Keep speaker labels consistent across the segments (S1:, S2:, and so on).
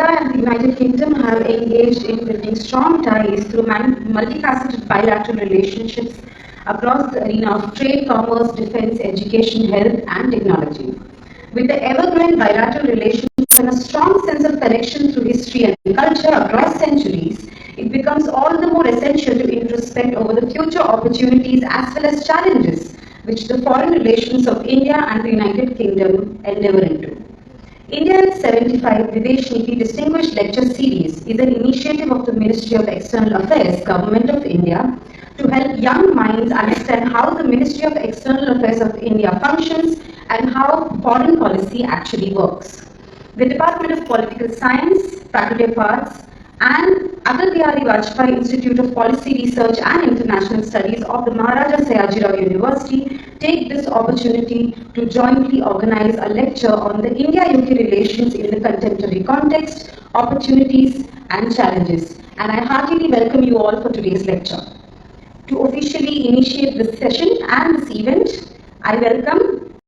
S1: and the United Kingdom have engaged in building strong ties through multifaceted bilateral relationships across the arena of trade, commerce, defense, education, health, and technology. With the ever-growing bilateral relations and a strong sense of connection through history and culture across centuries, it becomes all the more essential to introspect over the future opportunities as well as challenges which the foreign relations of India and the United Kingdom endeavour into. India at 75 Videsh Niti Distinguished Lecture Series is an initiative of the Ministry of External Affairs, Government of India, to help young minds understand how the Ministry of External Affairs of India functions and how foreign policy actually works. The Department of Political Science, Faculty of Arts, and Atal Bihari Vajpayee Institute of Policy Research and International Studies of the Maharaja Sayajirao University take this opportunity to jointly organize a lecture on the India-UK relations in the contemporary context, opportunities and challenges. And I heartily welcome you all for today's lecture. To officially initiate this session and this event, I welcome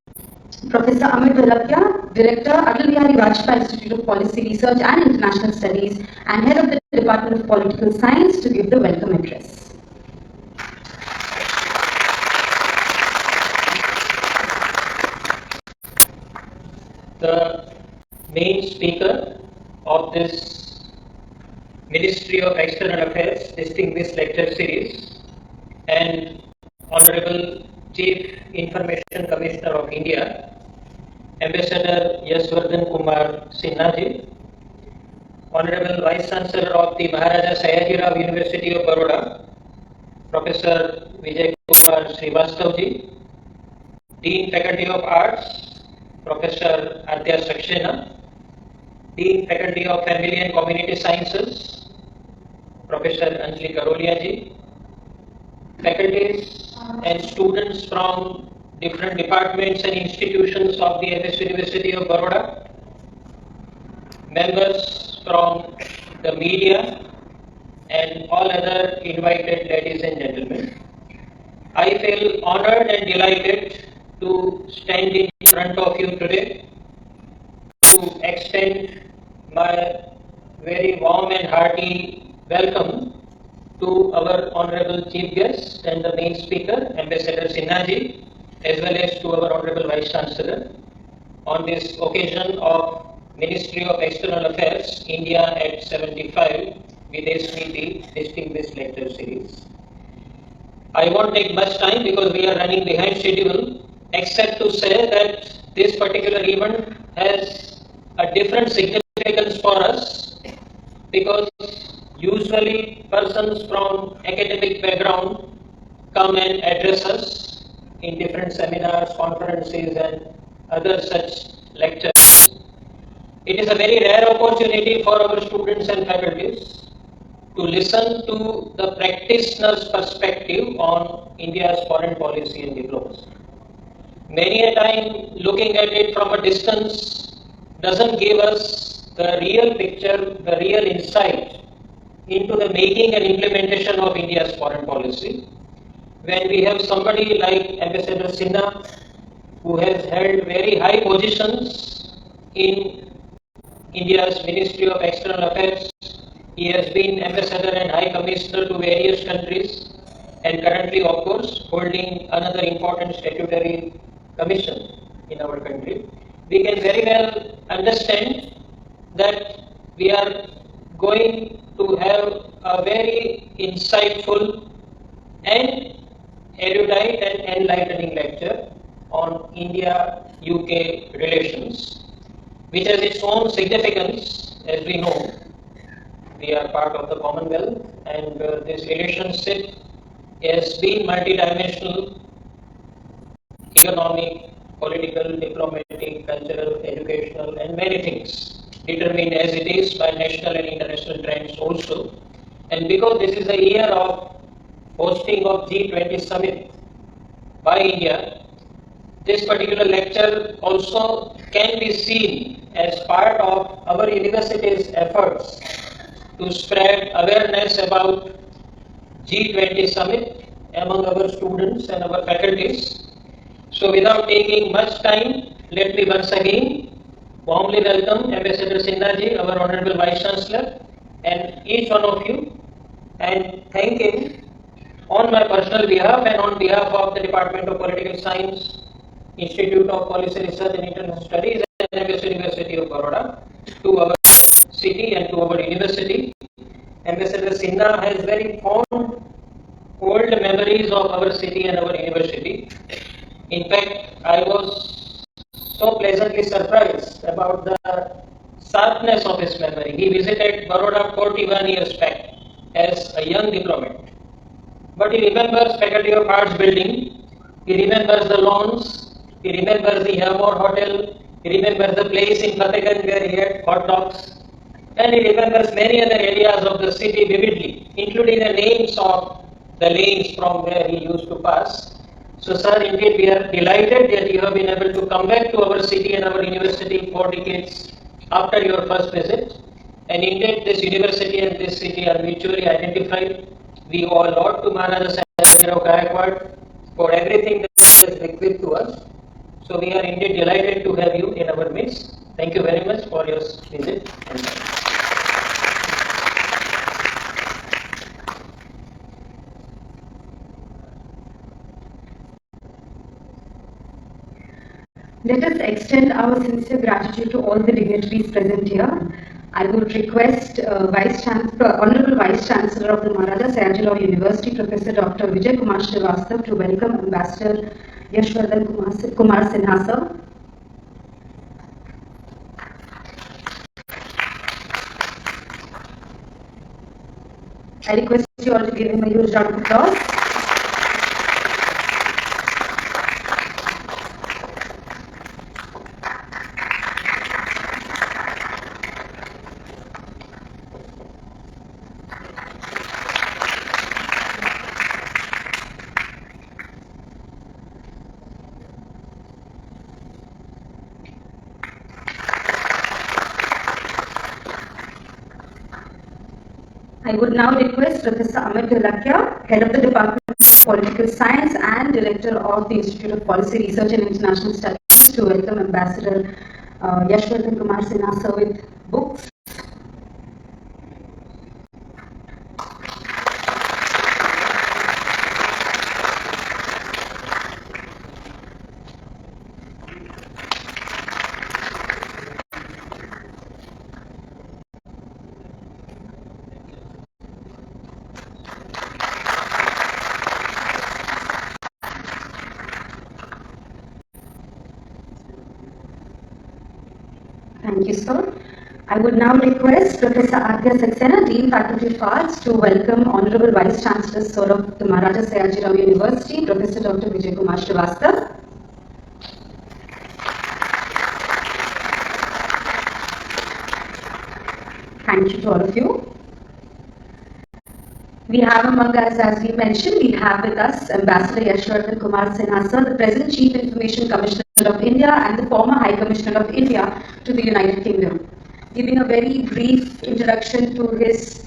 S1: Professor Amit Bhalapya, Director, Atal Bihari Vajpayee Institute of Policy Research and International Studies and Head of the Department of Political Science, to give the welcome address.
S2: The main speaker of this Ministry of External Affairs Distinguished Lecture Series and Honorable Chief Information Commissioner of India, Ambassador Yashwardhan Kumar Sinha ji, Honorable Vice Chancellor of the Maharaja Sayajirao University of Baroda, Professor Vijay Kumar Srivastav ji, Dean Faculty of Arts, Professor Adya Saxena, Dean Faculty of Family and Community Sciences, Professor Anjali Karolia ji, faculties and students from different departments and institutions of the MS University of Baroda, members from the media and all other invited ladies and gentlemen. I feel honored and delighted to stand in front of you today to extend my very warm and hearty welcome to our Honorable Chief Guest and the main speaker, Ambassador Sinha ji, as well as to our Honorable Vice Chancellor on this occasion of Ministry of External Affairs, India at 75, Videsh Niti Distinguished Lecture Series. I won't take much time because we are running behind schedule, except to say that this particular event has a different significance for us because usually persons from academic background come and address us in different seminars, conferences and other such lectures. It is a very rare opportunity for our students and faculties to listen to the practitioner's perspective on India's foreign policy and diplomacy. Many a time looking at it from a distance doesn't give us the real picture, the real insight into the making and implementation of India's foreign policy. When we have somebody like Ambassador Sinha, who has held very high positions in India's Ministry of External Affairs, he has been Ambassador and High Commissioner to various countries and currently, of course, holding another important statutory commission in our country. We can very well understand that we are going to have a very insightful and erudite and enlightening lecture on India-UK relations, which has its own significance. As we know, we are part of the Commonwealth and this relationship has been multidimensional, economic, political, diplomatic, cultural, educational and many things, determined as it is by national and international trends also. And because this is a year of hosting of G20 summit by India, this particular lecture also can be seen as part of our university's efforts to spread awareness about G20 summit among our students and our faculties. So without taking much time, let me once again warmly welcome Ambassador Sinha ji, our Honorable Vice Chancellor, and each one of you, and thank him on my personal behalf and on behalf of the Department of Political Science, Institute of Policy Research and International Studies, and Ambassador University of Baroda to our city and to our university. Ambassador Sinha has very fond old memories of our city and our university. In fact, I was so pleasantly surprised about the sharpness of his memory. He visited Baroda 41 years back as a young diplomat. But he remembers Faculty of Arts building, he remembers the lawns, he remembers the Hamor Hotel, he remembers the place in Fatehganj where he had hot dogs, and he remembers many other areas of the city vividly, including the names of the lanes from where he used to pass. So sir, indeed we are delighted that you have been able to come back to our city and our university 4 decades after your first visit. And indeed this university and this city are mutually identified. We owe a lot to Maharaja Sayajirao Gaikwad for everything that he has bequeathed to us. So we are indeed delighted to have you in our midst. Thank you very much for your visit.
S1: Let us extend our sincere gratitude to all the dignitaries present here. I would request Honorable Vice Chancellor of the Maharaja Sayajirao University, Professor Dr. Vijay Kumar Srivastav, to welcome Ambassador Yashwardhan Kumar Sinha, sir. I request you all to give him a huge round of applause. I would now request Professor Amit Dholakia, Head of the Department of Political Science and Director of the Institute of Policy Research and International Studies, to welcome Ambassador Yashwardhan Kumar Sinha, sir, with books. Thank you, sir. I would now request Professor Adya Saxena, Dean Faculty of Arts, to welcome Honorable Vice Chancellor, sir, of the Maharaja Sayajirao University, Professor Dr. Vijay Kumar Srivastav. Thank you to all of you. We have among us, as we mentioned, we have with us Ambassador Yashwardhan Kumar Sinha, sir, the present Chief Information Commissioner of India and the former High Commissioner of India to the United Kingdom. Giving a very brief introduction to his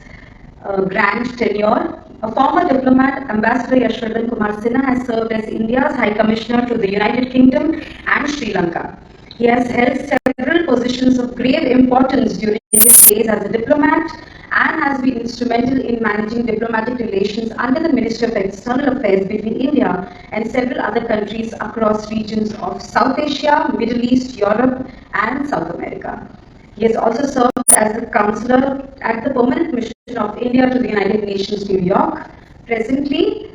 S1: grand tenure, a former diplomat, Ambassador Yashwardhan Kumar Sinha has served as India's High Commissioner to the United Kingdom and Sri Lanka. He has held several positions of grave importance during his days as a diplomat and has been instrumental in managing diplomatic relations under the Ministry of External Affairs between India and several other countries across regions of South Asia, Middle East, Europe and South America. He has also served as a counselor at the Permanent Mission of India to the United Nations, New York. Presently,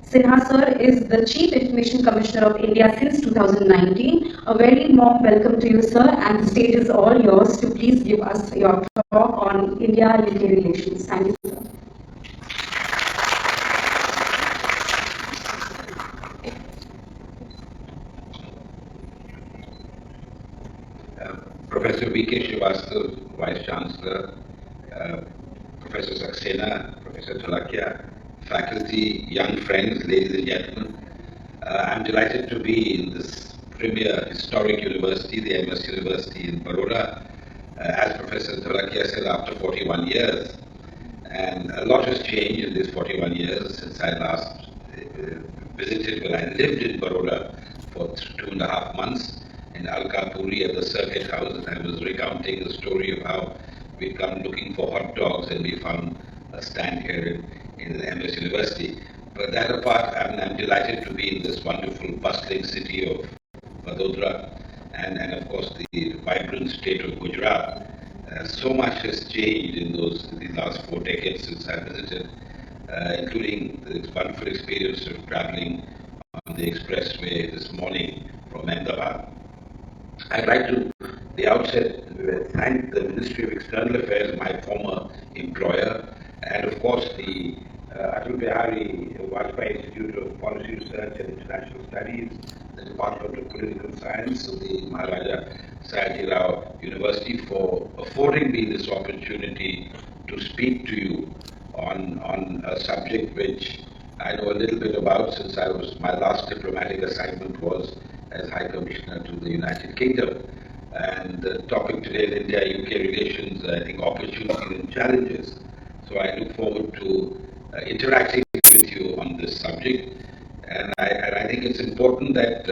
S1: Sinha sir is the Chief Information Commissioner of India since 2019. A very warm welcome to you, sir, and the stage is all yours to please give us your talk on India-UK relations. Thank you, sir.
S3: Professor V.K. Srivastav, Vice Chancellor, Professor Saxena, Professor Dholakia, faculty, young friends, ladies and gentlemen. I'm delighted to be in this premier historic university, the MS University in Baroda, as Professor Dholakia said, after 41 years. And a lot has changed in these 41 years since I last visited, when I lived in Baroda for 2.5 months. in Alkapuri at the Circuit House, and I was recounting the story of how we come looking for hot dogs and we found a stand here in the MS University. But that apart, I'm delighted to be in this wonderful, bustling city of Vadodara and of course the vibrant state of Gujarat. So much has changed in these last 4 decades since I visited, including the wonderful experience of traveling on the expressway this morning from Ahmedabad. I'd like to, at the outset, thank the Ministry of External Affairs, my former employer, and of course the Atal Bihari Vajpayee Institute of Policy Research and International Studies, the Department of Political Science of the Maharaja Sayajirao Rao University for affording me this opportunity to speak to you on a subject which I know a little bit about since my last diplomatic assignment was as High Commissioner to the United Kingdom. And the topic today is India-UK relations, I think opportunities and challenges. So I look forward to interacting with you on this subject. And I think it's important that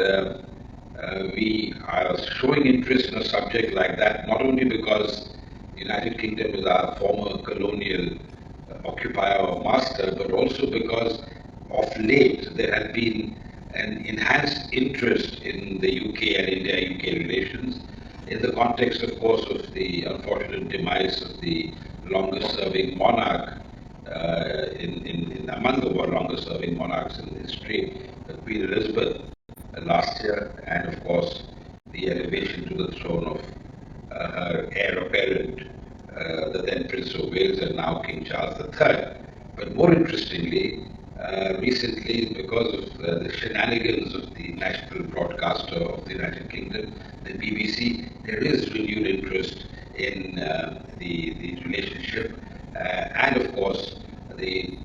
S3: we are showing interest in a subject like that, not only because the United Kingdom is our former colonial occupier or master, but also because of late there has been an enhanced interest in the UK and India-UK relations in the context, of course, of the unfortunate demise of the longest-serving monarch among the longest-serving monarchs in history, Queen Elizabeth last year, and of course the elevation to the throne of her heir apparent, the then Prince of Wales and now King Charles III. But more interestingly, recently, because of the shenanigans of the national broadcaster of the United Kingdom, the BBC, there is renewed interest in the relationship and, of course, the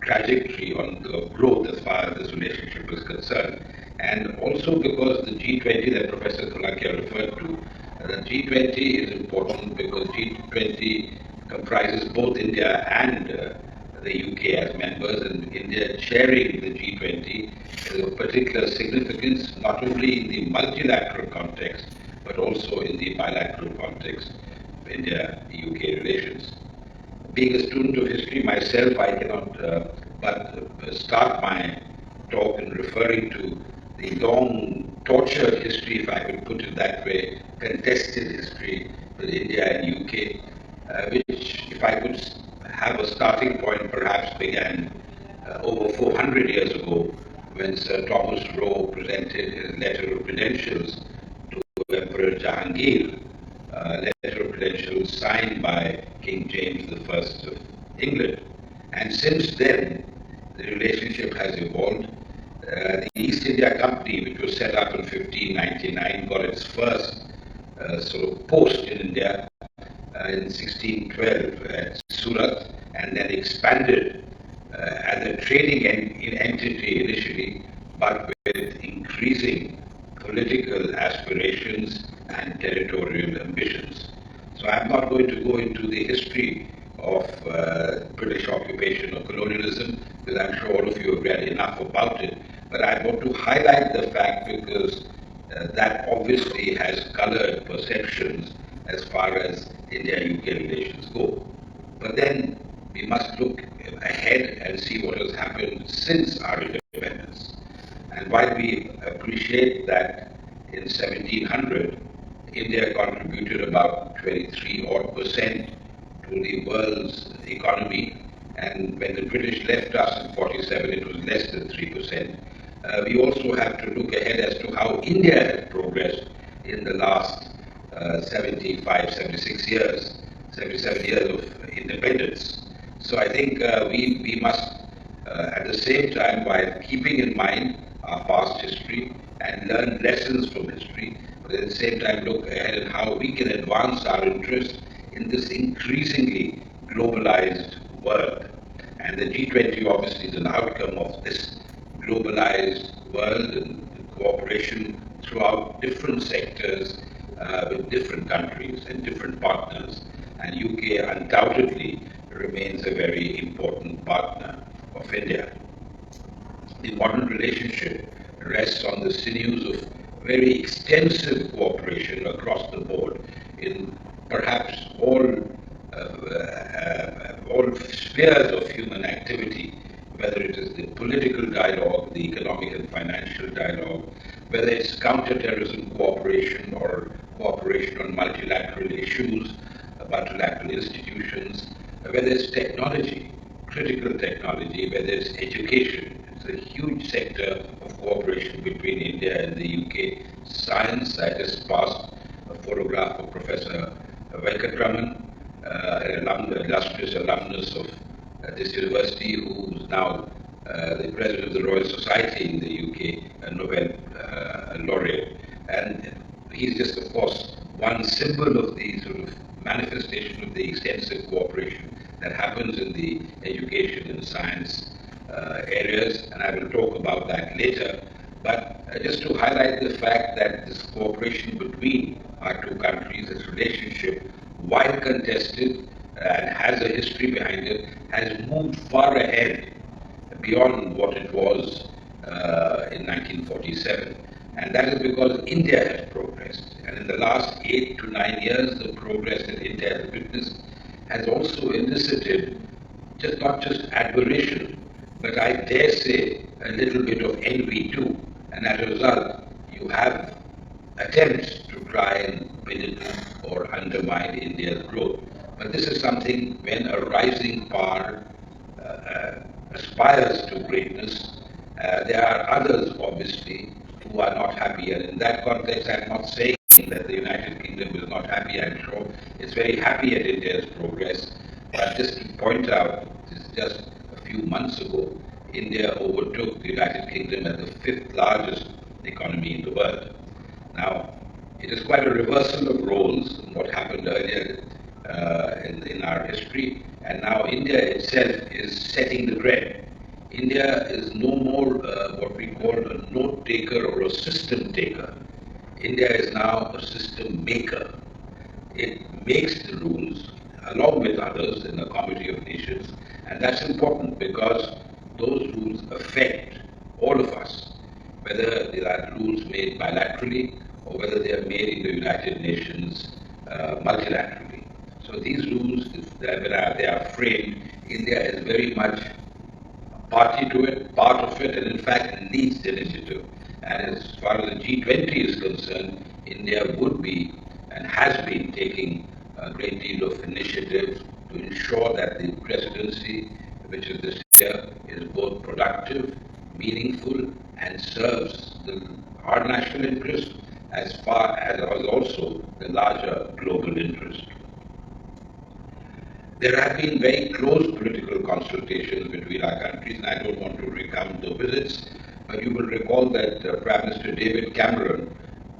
S3: trajectory on the growth as far as this relationship is concerned. And also because the G20 that Professor Dholakia referred to, the G20 is important because G20 comprises both India and the UK as members, and India chairing the G20 is of particular significance not only in the multilateral context but also in the bilateral context of India-UK relations. Being a student of history myself, I cannot but start my talk in referring to the long, tortured history, if I could put it that way, contested history with India and UK, which, if I could have a starting point, perhaps began over 400 years ago when Sir Thomas Roe presented his letter of credentials to Emperor Jahangir, letter of credentials signed by King James I of England. And since then, the relationship has evolved. The East India Company, which was set up in 1599, got its first sort of post in India in 1612 at Surat, and then expanded as a trading entity initially, but with increasing political aspirations and territorial ambitions. So I'm not going to go into the history of British occupation or colonialism, because I'm sure all of you have read enough about it, but I want to highlight the fact because that obviously has colored perceptions as far as India-UK relations go. But then we must look ahead and see what has happened since our independence. And while we appreciate that in 1700, India contributed about 23 odd percent to the world's economy, and when the British left us in 47, it was less than 3%. We also have to look ahead as to how India has progressed in the last 76 years, 77 years of independence. So I think we must, at the same time, while keeping in mind our past history and learn lessons from history, but at the same time look ahead at how we can advance our interest in this increasingly globalized world. And the G20 obviously is an outcome of this globalized world and cooperation throughout different sectors with different countries and different partners. And UK undoubtedly remains a very important partner of India. The modern relationship rests on the sinews of very extensive cooperation across the board in perhaps all spheres of human activity, whether it is the political dialogue, the economic and financial dialogue, whether it's counterterrorism cooperation or cooperation on multilateral issues, multilateral institutions, whether it's technology, critical technology, whether it's education. It's a huge sector of cooperation between India and the UK. Science, I just passed a photograph of Professor Venkatraman, an illustrious alumnus of this university, who's now the President of the Royal Society in the UK, a Nobel laureate. And he's just, of course, one symbol of the sort of manifestation of the extensive cooperation that happens in the education and science areas, and I will talk about that later. But just to highlight the fact that this cooperation between our two countries, this relationship, while contested and has a history behind it, has moved far ahead beyond what it was in 1947. And that is because India has progressed. And in the last 8 to 9 years, the progress that India has witnessed has also elicited not just admiration, but I dare say a little bit of envy too. And as a result, you have attempts to try and belittle or undermine India's growth. But this is something when a rising power aspires to greatness, there are others, obviously, who are not happy. And in that context, I'm not saying that the United Kingdom is not happy. I'm sure it's very happy at India's progress. But just to point out, just a few months ago, India overtook the United Kingdom as the 5th largest economy in the world. Now, it is quite a reversal of roles in what happened earlier in our history, and now India itself is setting the trend. India is no more what we call a note taker or a system taker. India is now a system maker. It makes the rules along with others in a committee of nations, and that's important because those rules affect all of us, whether they are rules made bilaterally or whether they are made in the United Nations multilaterally. So these rules, when they are framed, India is very much party to it, part of it, and in fact leads the initiative. And as far as the G20 is concerned, India would be and has been taking a great deal of initiative to ensure that the presidency, which is this year, is both productive, meaningful, and serves our national interest as far as also the larger global interest. There have been very close political consultations between our countries, and I don't want to recount the visits, but you will recall that Prime Minister David Cameron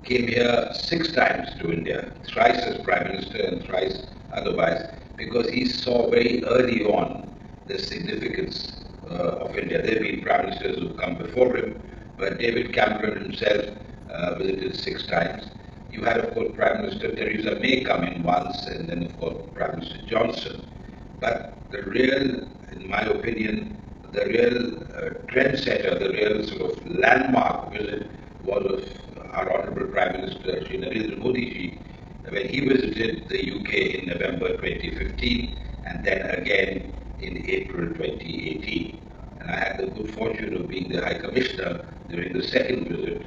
S3: came here 6 times to India, thrice as Prime Minister and thrice otherwise, because he saw very early on the significance of India. There have been Prime Ministers who have come before him, but David Cameron himself visited 6 times. You had, of course, Prime Minister Theresa May come in once, and then, of course, Prime Minister Johnson. But the real, in my opinion, the real trendsetter, the real sort of landmark visit was of our Honourable Prime Minister Shri Narendra Modi ji, when he visited the UK in November 2015 and then again in April 2018. And I had the good fortune of being the High Commissioner during the second visit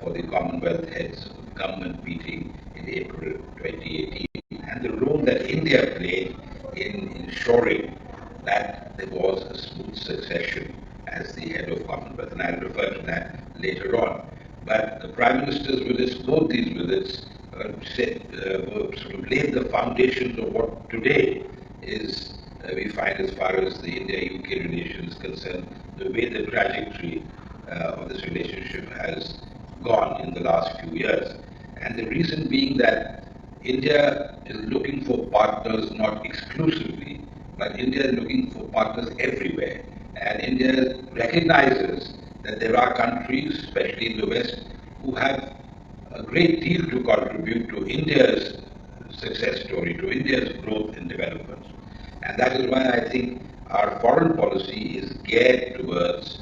S3: for the Commonwealth Heads of Government meeting in April 2018. And the role that India played in ensuring that there was a smooth succession as the head of Commonwealth. And I'll refer to that later on. But the Prime Minister's visits, both these visits, sort of laid the foundations of what today is, we find as far as the India-UK relation is concerned, the way the trajectory of this relationship has gone in the last few years. And the reason being that India is looking for partners not exclusively, but India is looking for partners everywhere. And India recognizes that there are countries, especially in the West, who have a great deal to contribute to India's success story, to India's growth and development. And that is why I think our foreign policy is geared towards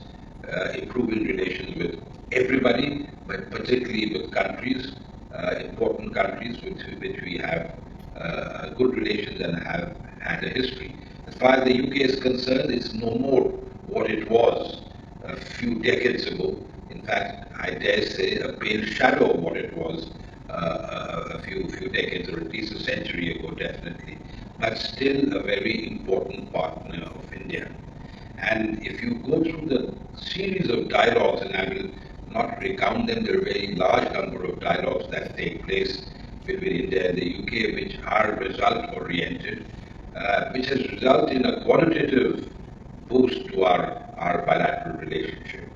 S3: improving relations with everybody, but particularly with countries, important countries with which we have good relations and have had a history. As far as the UK is concerned, it's no more what it was a few decades ago. In fact, I dare say a pale shadow of what it was a few decades, or at least a century ago, definitely. But still a very important partner of India. And if you go through the series of dialogues, and I will not recount them, there are a very large number of dialogues that take place between India and the UK, which are result-oriented, which has resulted in a qualitative boost to our bilateral relationship.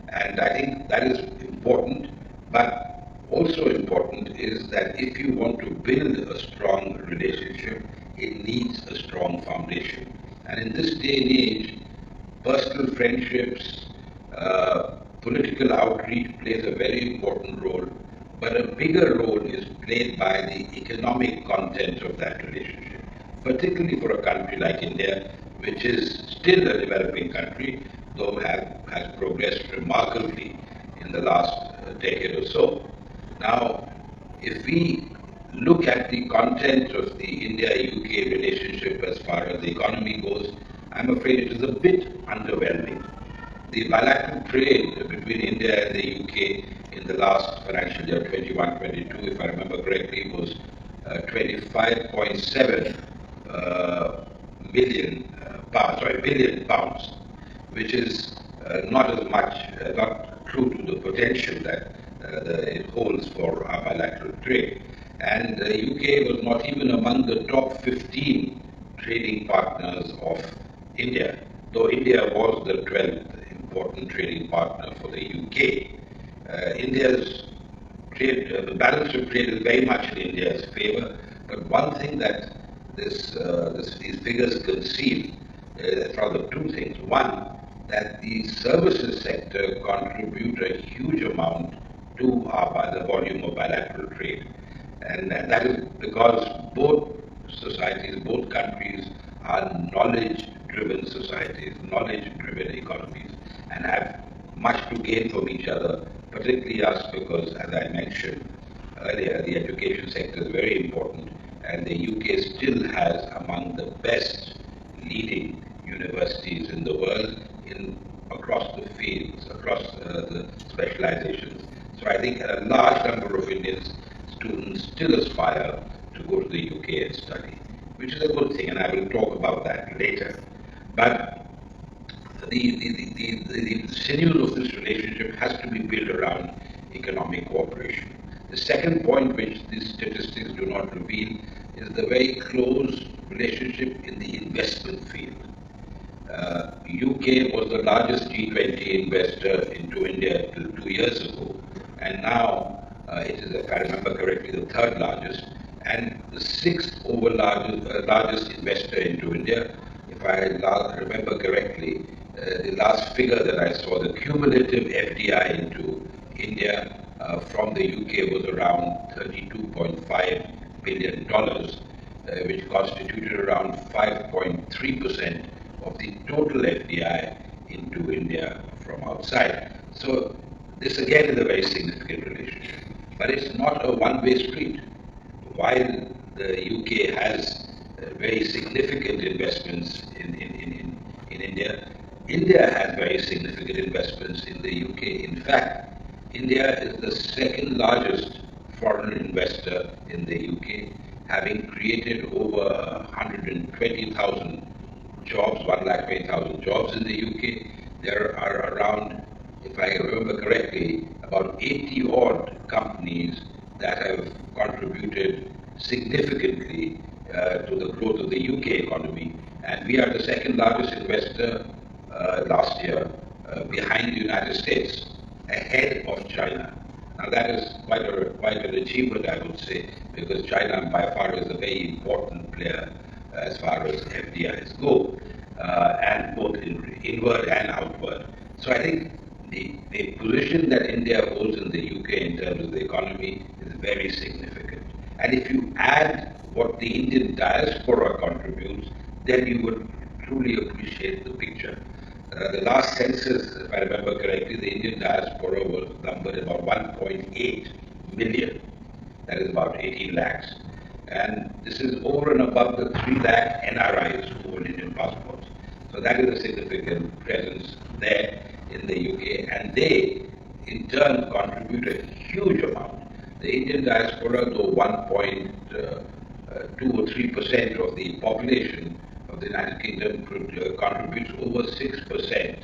S3: And I think that is important, but also important is that if you want to build a strong relationship, it needs a strong foundation. And in this day and age, personal friendships, political outreach plays a very important role, but a bigger role is played by the economic content of that relationship, particularly for a country like India, which is still a developing country, though has progressed remarkably in the last decade or so. Now, if we look at the content of the India-UK relationship as far as the economy goes, I'm afraid it is a bit underwhelming. The bilateral trade between India and the UK in the last financial year, 21-22, if I remember correctly, was 25.7 billion pounds, which is not as much, not true to the potential that it holds for our bilateral trade. And the UK was not even among the top 15 trading partners of India, though India was the 12th important trading partner for the UK. India's trade, the balance of trade is very much in India's favor, but one thing that these figures conceal is rather two things. One, that the services sector contribute a huge amount to the volume of bilateral trade. And that is because both societies, both countries are knowledge-driven societies, knowledge-driven economies, and have much to gain from each other, particularly us because, as I mentioned earlier, the education sector is very important, and the UK still has among the best leading universities in the world across the fields, across the specializations. So I think a large number of Indian students still aspire to go to the UK and study, which is a good thing, and I will talk about that later. But the sinews of this relationship has to be built around economic cooperation. The second point, which these statistics do not reveal, is the very close relationship in the investment field. UK was the largest G20 investor into India till 2 years ago, and now it is, if I remember correctly, the third largest, and the sixth largest investor into India. If I remember correctly, the last figure that I saw, the cumulative FDI into India from the UK was around $32.5 billion, which constituted around 5.3% of the total FDI into India from outside. So this again is a very significant relationship. But it's not a one-way street. While the UK has very significant investments in India, India has very significant investments in the UK. In fact, India is the second largest foreign investor in the UK, having created over 120,000 jobs, 120,000 jobs in the UK. There are around, if I remember correctly, about 80 odd companies that have contributed significantly to the growth of the UK economy. And we are the second largest investor last year, behind the United States, ahead of China. Now that is quite an achievement, I would say, because China by far is a very important player as far as FDIs go, and both inward and outward. So I think the position that India holds in the UK in terms of the economy is very significant. And if you add what the Indian diaspora contributes, then you would truly appreciate the picture. The last census, if I remember correctly, the Indian diaspora was numbered about 1.8 million. That is about 18 lakhs. And this is over and above the 3 lakh NRIs who hold Indian passports. So that is a significant presence there in the UK. And they, in turn, contribute a huge amount. The Indian diaspora, though 1.2 or 3% of the population of the United Kingdom, contributes over 6%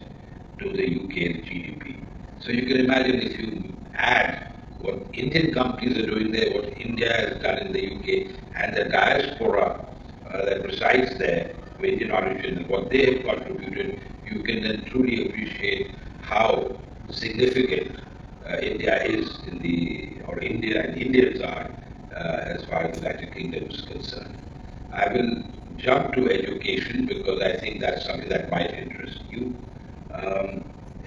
S3: to the UK's GDP. So you can imagine if you add what Indian companies are doing there, what India has done in the UK, and the diaspora that resides there of Indian origin, and what they have contributed, you can then truly appreciate how significant India is in the, or India and Indians are as far as the United Kingdom is concerned. I will jump to education because I think that's something that might interest you.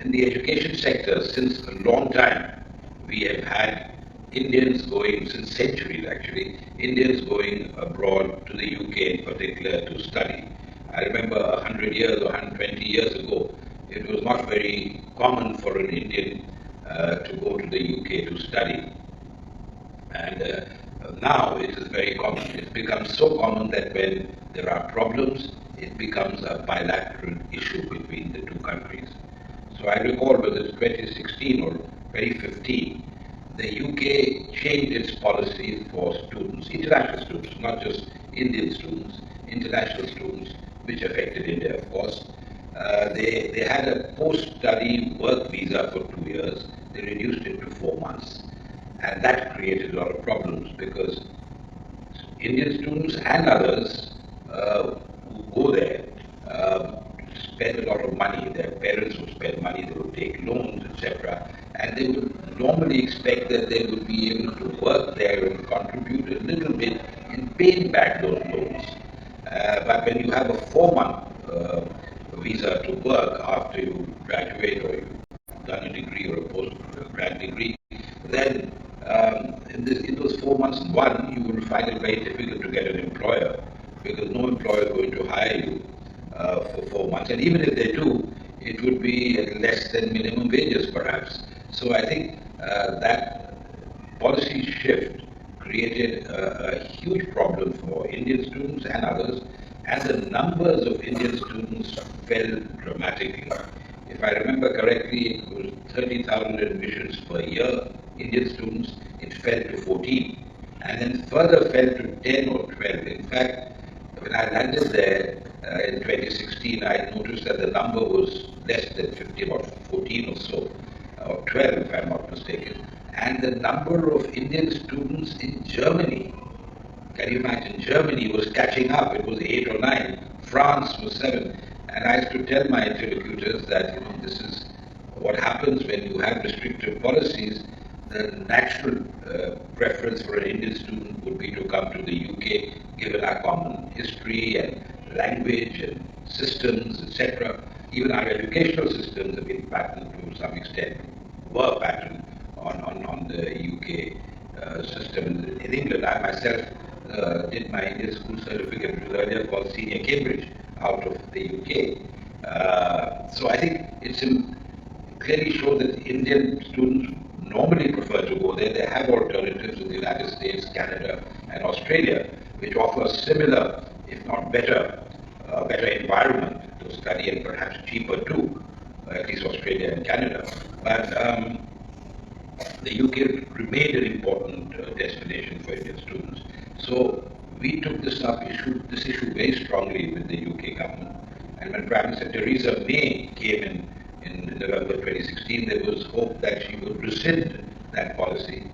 S3: In the education sector, since a long time, we have had Indians going, since centuries actually, Indians going abroad to the UK in particular to study. I remember 100 years or 120 years ago, it was not very common for an Indian to go to the UK to study. And now it is very common. It's become so common that when there are problems, it becomes a bilateral issue between the two countries. So I recall whether it's 2016 or 2015, the UK changed its policy for students, international students, not just Indian students, international students, which affected India, of course. They had a post-study work visa for 2 years. They reduced it to 4 months. And that created a lot of problems because Indian students and others who go there spend a lot of money. Their parents would spend money, they would take loans, etc. And they would normally expect that they would be able to work there and contribute a little bit in paying back those loans. But when you have a 4-month visa to work after you graduate or you've done a degree or a post-grad degree, then in those 4 months, one, you will find it very difficult to get an employer because no employer is going to hire you for 4 months. And even if they do, it would be at less than minimum wages perhaps. So I think that policy shift created a huge problem for Indian students and others, and the numbers of Indian students fell dramatically. If I remember correctly, it was 30,000 admissions per year, Indian students. It fell to 14, and then further fell to 10 or 12. In fact, when I landed there in 2016, I noticed that the number was less than 15 or 14 or so, or 12 if I'm not mistaken. And the number of Indian students in Germany, can you imagine, Germany was catching up. It was 8 or 9. France was 7. And I used to tell my interlocutors that, this is what happens when you have restrictive policies. The natural preference for an Indian student would be to come to the UK, given our common history and language and systems, etc. Even our educational systems have been patterned to some extent, were patterned on the UK system. In England, I myself did my Indian school certificate, which was earlier called Senior Cambridge, out of the UK. So I think it's clearly shows that Indian students normally prefer to go there. They have alternatives in the United States, Canada, and Australia, which offer a similar, if not better, better environment to study and perhaps cheaper too, at least Australia and Canada. But the UK remained an important destination for Indian students. So we took this issue very strongly with the UK government. And when Prime Minister Theresa May came in November 2016, there was hope that she would rescind that policy.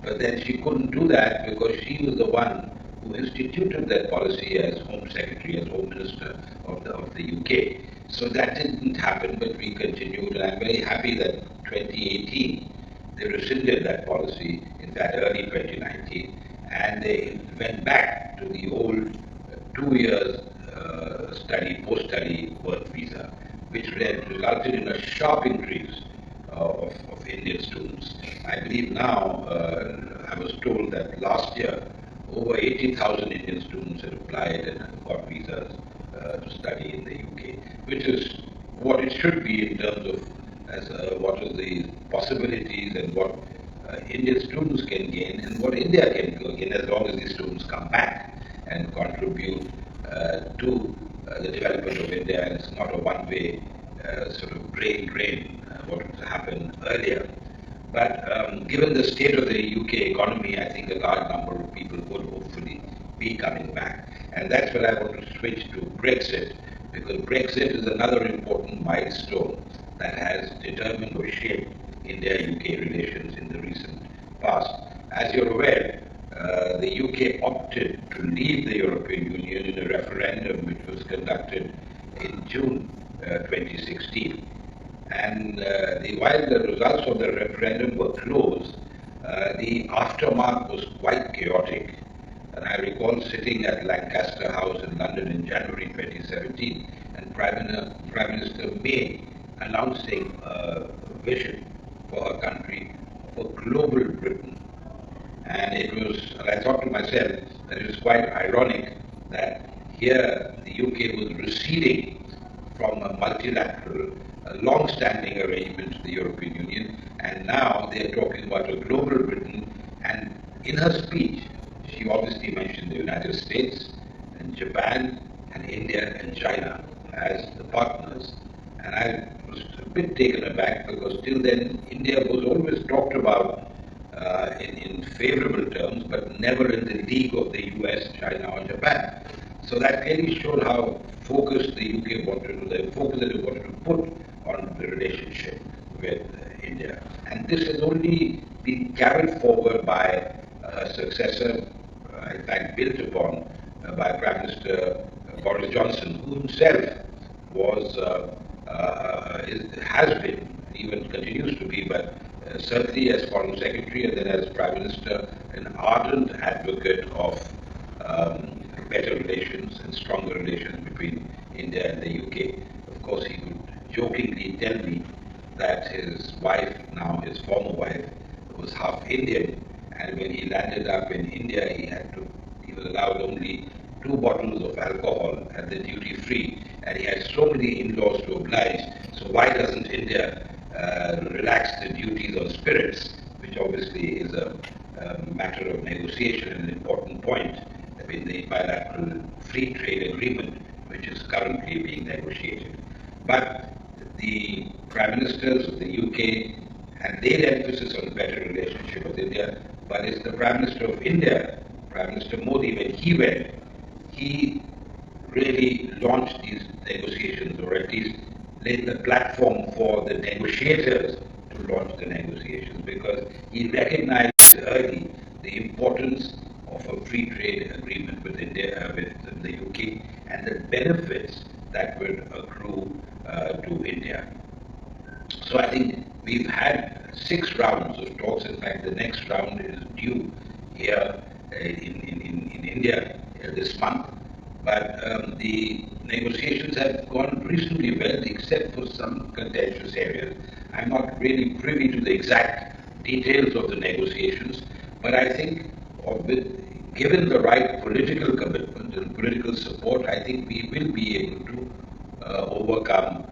S3: But then she couldn't do that because she was the one who instituted that policy as Home Secretary, as Home Minister of the UK. So that didn't happen, but we continued. And I'm very happy that 2018, they rescinded that policy, in fact early 2019, and they went back to the old 2 years post-study work visa, which resulted in a sharp increase of Indian students. I believe now, I was told that last year, over 80,000 Indian students had applied and got visas to study in the UK, which is what it should be in terms of what are the possibilities and what Indian students can gain and what India can gain as long as these students come back and contribute to the development of India, and it's not a one-way sort of brain drain what happened earlier. But given the state of the UK economy, I think a large number of people would hopefully be coming back. And that's where I want to switch to Brexit, because Brexit is another important milestone that has determined or shaped India-UK relations in the recent past. As you're aware, the UK opted to leave the European Union in a referendum which was conducted in June 2016. And while the results of the referendum were close, the aftermath was quite chaotic. And I recall sitting at Lancaster House in London in January 2017, and Prime Minister May announcing a vision for her country of a global Britain. And I thought to myself that it was quite ironic that here the UK was receding from a multilateral, long-standing arrangement to the European Union, and now they're talking about a global Britain. And in her speech, she obviously mentioned the United States and Japan and India and China as the partners. And I was a bit taken aback because till then India was always talked about in favorable terms, but never in the league of the US, China or Japan. So that clearly showed how focused the UK wanted to, the focus that it wanted to put on the relationship with India. And this has only been carried forward by her successor, in fact built upon by Prime Minister Boris Johnson, who himself was, has been, even continues to be, but certainly as Foreign Secretary and then as Prime Minister, an ardent advocate of better relations and stronger relations between India and the UK. Of course, he would jokingly tell me that his wife, now his former wife, was half Indian, and when he landed up in India, he was allowed only 2 bottles of alcohol at the duty free, and he had so many in-laws to oblige. So why doesn't India relax the duties on spirits, which obviously is a matter of negotiation and an important point in the bilateral free trade agreement which is currently being negotiated. But the Prime Ministers of the UK had laid emphasis on a better relationship with India, but it's the Prime Minister of India, Prime Minister Modi, when he went, he really launched these negotiations, or at least laid the platform for the negotiators to launch the negotiations, because he recognized early the importance of a free trade agreement with India, with the UK, and the benefits that would accrue to India. So I think we've had 6 rounds of talks. In fact, the next round is due here in India this month. But the negotiations have gone reasonably well, except for some contentious areas. I'm not really privy to the exact details of the negotiations, but I think given the right political commitment and political support, I think we will be able to overcome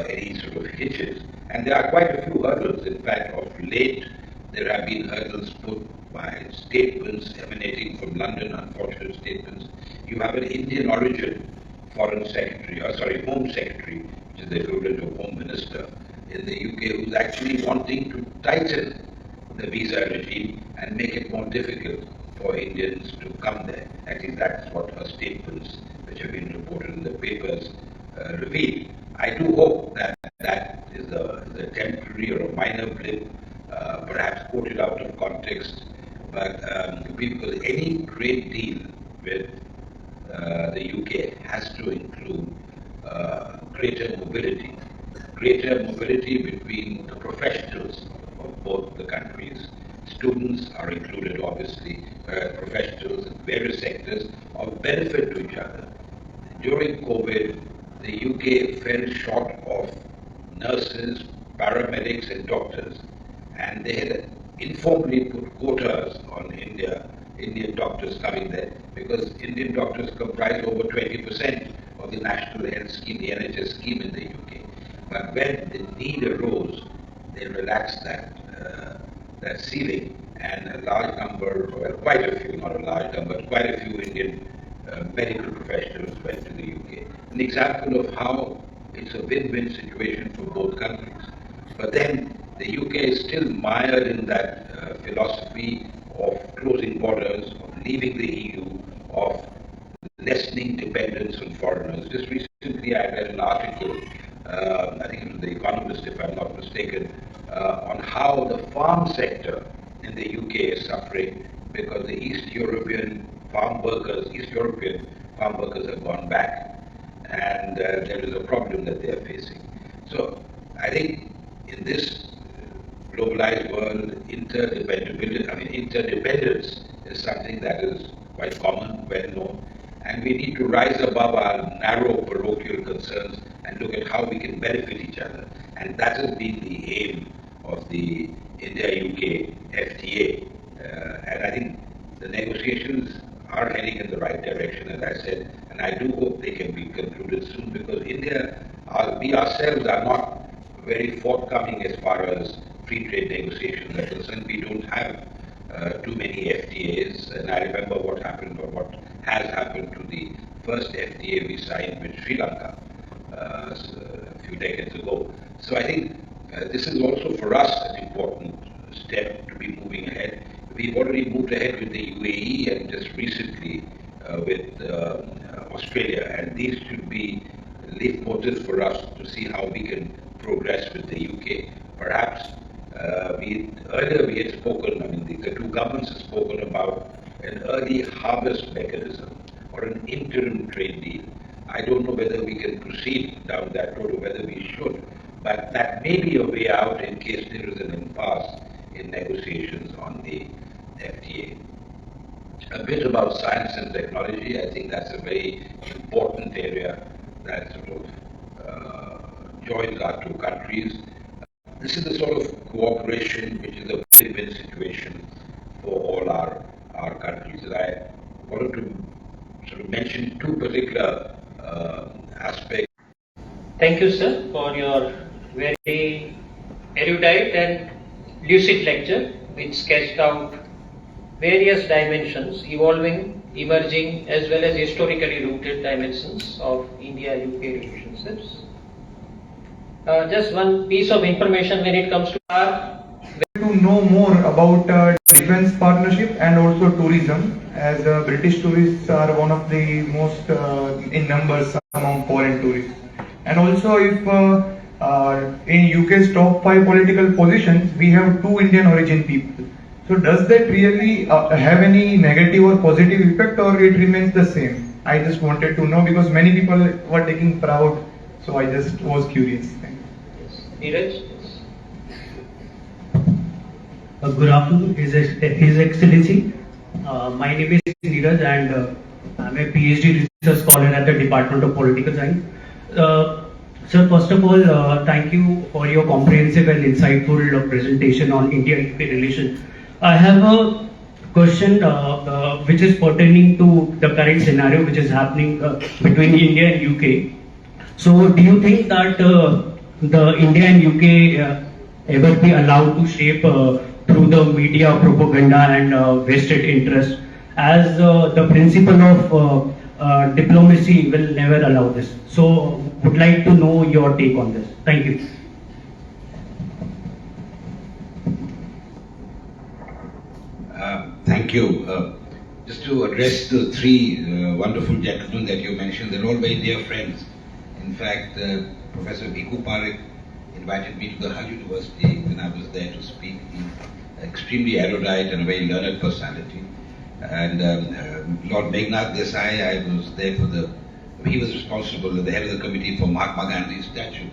S3: any sort of hitches. And there are quite a few hurdles. In fact, of late, there have been hurdles put by statements emanating from London, unfortunate statements. You have an Indian origin Home Secretary, which is the equivalent of Home Minister in the UK, who's actually wanting to tighten the visa regime and make it more difficult for Indians to come there. I think that's what her statements, which have been reported in the papers, reveal. I do hope that that is a temporary or a minor blip, perhaps quoted out of context, but because any great deal with the UK has to include greater mobility between the professionals of both the countries. Students are included, obviously, professionals in various sectors of benefit to each other. During COVID, the UK fell short of nurses, paramedics, and doctors, and they had informally put quotas on Indian doctors coming there, because Indian doctors comprise over 20% of the national health scheme, the NHS scheme in the UK. But when the need arose, they relaxed that ceiling, and a large number, well, quite a few, not a large number, but quite a few Indian medical professionals went to the UK. An example of how it's a win-win situation for both countries. But then the UK is still mired in that philosophy of closing borders, of leaving the EU, of lessening dependence on foreigners. Just recently I read an article, I think it was The Economist if I'm not mistaken, on how the farm sector in the UK is suffering because the East European farm workers have gone back, and there is a problem that they are facing. So I think in this globalized world, interdependence is something that is quite common, well known, and we need to rise above our narrow parochial concerns and look at how we can benefit each other. And that has been the aim of the India-UK FTA. And I think the negotiations are heading in the right direction, as I said, and I do hope they can be concluded soon because we ourselves are not very forthcoming as far as free trade negotiations are concerned. We don't have too many FTAs, and I remember what happened or what has happened to the first FTA we signed with Sri Lanka a few decades ago. So I think this is also for us an important step to be moving ahead. We've already moved ahead with the UAE and just recently with Australia, and these should be leitmotifs for us to see how we can progress with the UK. Perhaps earlier we had spoken, the two governments have spoken about an early harvest mechanism or an interim trade deal. I don't know whether we can proceed down that road or whether we should, but that may be a way out in case there is an impasse in negotiations on the FTA. A bit about science and technology. I think that's a very important area that sort of joins our two countries. This is the sort of cooperation which is a win-win situation for all our countries. And I wanted to sort of mention two particular aspects.
S2: Thank you, sir, for your very erudite and lucid lecture, which sketched out various dimensions, evolving, emerging, as well as historically rooted dimensions of India-UK relationships. Just one piece of information when it comes to
S4: to know more about defense partnership and also tourism, as British tourists are one of the most in numbers among foreign tourists. And also if in UK's top 5 political positions, we have 2 Indian origin people. So does that really have any negative or positive effect, or it remains the same? I just wanted to know because many people were taking proud, so I just was curious. Thank you.
S2: Neeraj?
S5: Good afternoon, His Excellency. My name is Neeraj and I'm a PhD research scholar at the Department of Political Science. Sir, first of all, thank you for your comprehensive and insightful presentation on India-UK relations. I have a question which is pertaining to the current scenario which is happening between India and UK. So, do you think that the India and UK ever be allowed to shape through the media propaganda and vested interest, as the principle of diplomacy will never allow this? So, would like to know your take on this. Thank you.
S3: Thank you. Just to address the 3 wonderful gentlemen that you mentioned, they're all very dear friends. In fact, Professor Bhiku Parekh invited me to the Hull University when I was there to speak. He's extremely erudite and a very learned personality. And Lord Meghnad Desai, I was there he was responsible, the head of the committee for Mahatma Gandhi's statue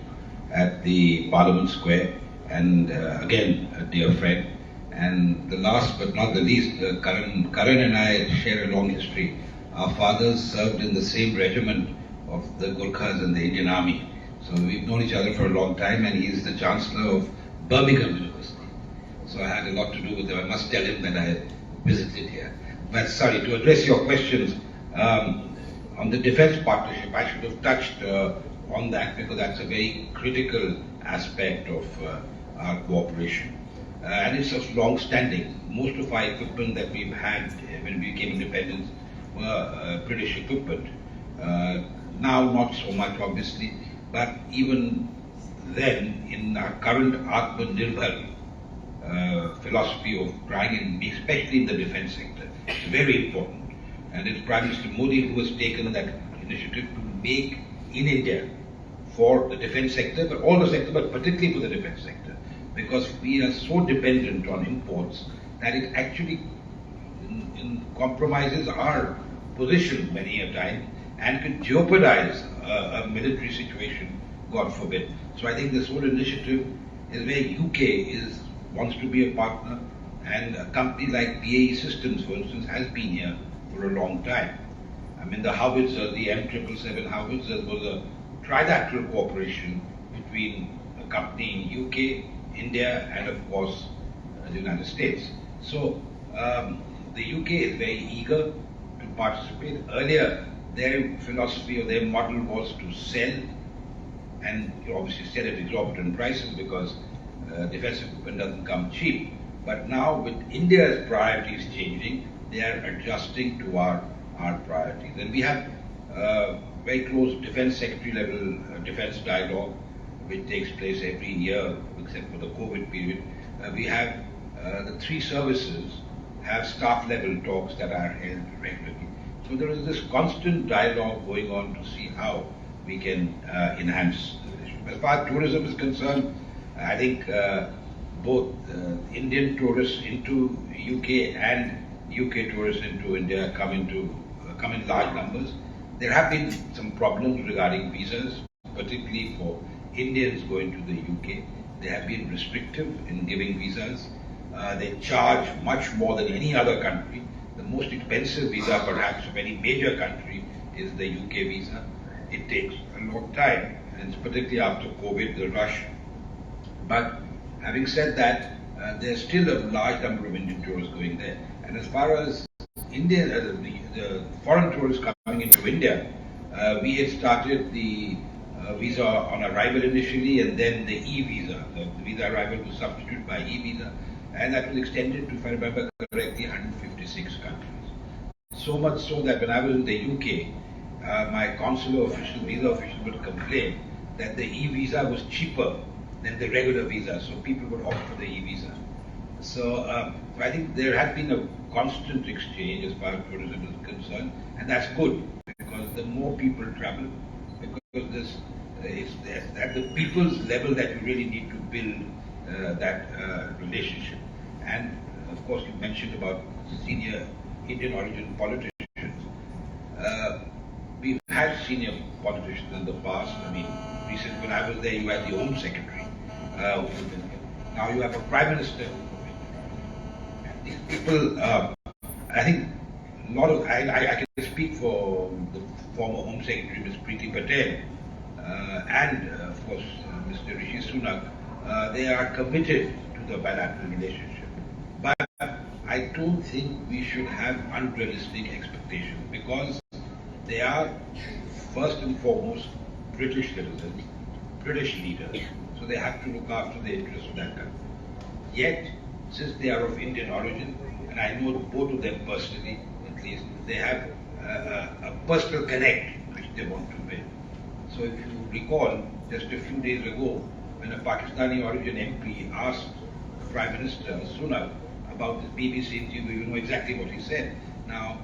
S3: at the Parliament Square, and again, a dear friend. And the last but not the least, Karan and I share a long history. Our fathers served in the same regiment of the Gurkhas and the Indian Army. So we've known each other for a long time, and he's the Chancellor of Birmingham University. So I had a lot to do with him. I must tell him that I visited here. But sorry, to address your questions, On the defense partnership, I should have touched on that because that's a very critical aspect of our cooperation. And it's of long standing. Most of our equipment that we've had when we became independent were British equipment. Now, not so much, obviously, but even then, in our current Atmanirbhar philosophy of trying and especially in the defense sector, it's very important. And it's Prime Minister Modi who has taken that initiative to make in India for the defense sector, but all the sector, but particularly for the defense sector, because we are so dependent on imports that it actually compromises our position many a time and could jeopardize a military situation, God forbid. So I think this whole initiative is where UK wants to be a partner, and a company like BAE Systems, for instance, has been here for a long time. I mean, the howitzer, the M777 howitzer was a trilateral cooperation between a company in UK, India, and of course the United States. So the UK is very eager to participate. Earlier, their philosophy or their model was to sell, and obviously sell at exorbitant prices because defense equipment doesn't come cheap. But now with India's priorities changing, they are adjusting to our priorities. And we have very close defense secretary level defense dialogue, which takes place every year except for the COVID period. We have the three services have staff level talks that are held regularly. So there is this constant dialogue going on to see how we can enhance the relationship. As far as tourism is concerned, I think both Indian tourists into UK and UK tourists into India come in large numbers. There have been some problems regarding visas, particularly for Indians going to the UK. They have been restrictive in giving visas. They charge much more than any other country. The most expensive visa, perhaps, of any major country is the UK visa. It takes a long time, and it's particularly after COVID, the rush. But having said that, there's still a large number of Indian tourists going there. And as far as India, the foreign tourists coming into India, we had started the visa on arrival initially, and then the e-visa. The visa arrival was substituted by e-visa, and that was extended to, if I remember correctly, 156 countries. So much so that when I was in the UK, my consular official, visa official would complain that the e-visa was cheaper than the regular visa, so people would opt for the e-visa. So I think there has been a constant exchange as far as tourism is concerned, and that's good because the more people travel, because it's at the people's level that you really need to build that relationship. And of course, you mentioned about senior Indian origin politicians. We've had senior politicians in the past. I mean, recently when I was there, you had the Home Secretary. Now you have a Prime Minister. And these people, I think, a lot of, I can speak for the former Home Secretary, Ms. Preeti Patel, and of course Mr. Rishi Sunak. They are committed to the bilateral relationship. But I don't think we should have unrealistic expectations because they are first and foremost British citizens, British leaders, so they have to look after the interests of that country. Yet, since they are of Indian origin, and I know both of them personally, at least, they have a personal connect which they want to build. So if you recall, just a few days ago, when a Pakistani origin MP asked Prime Minister Sunak about this BBC interview, you know exactly what he said. Now,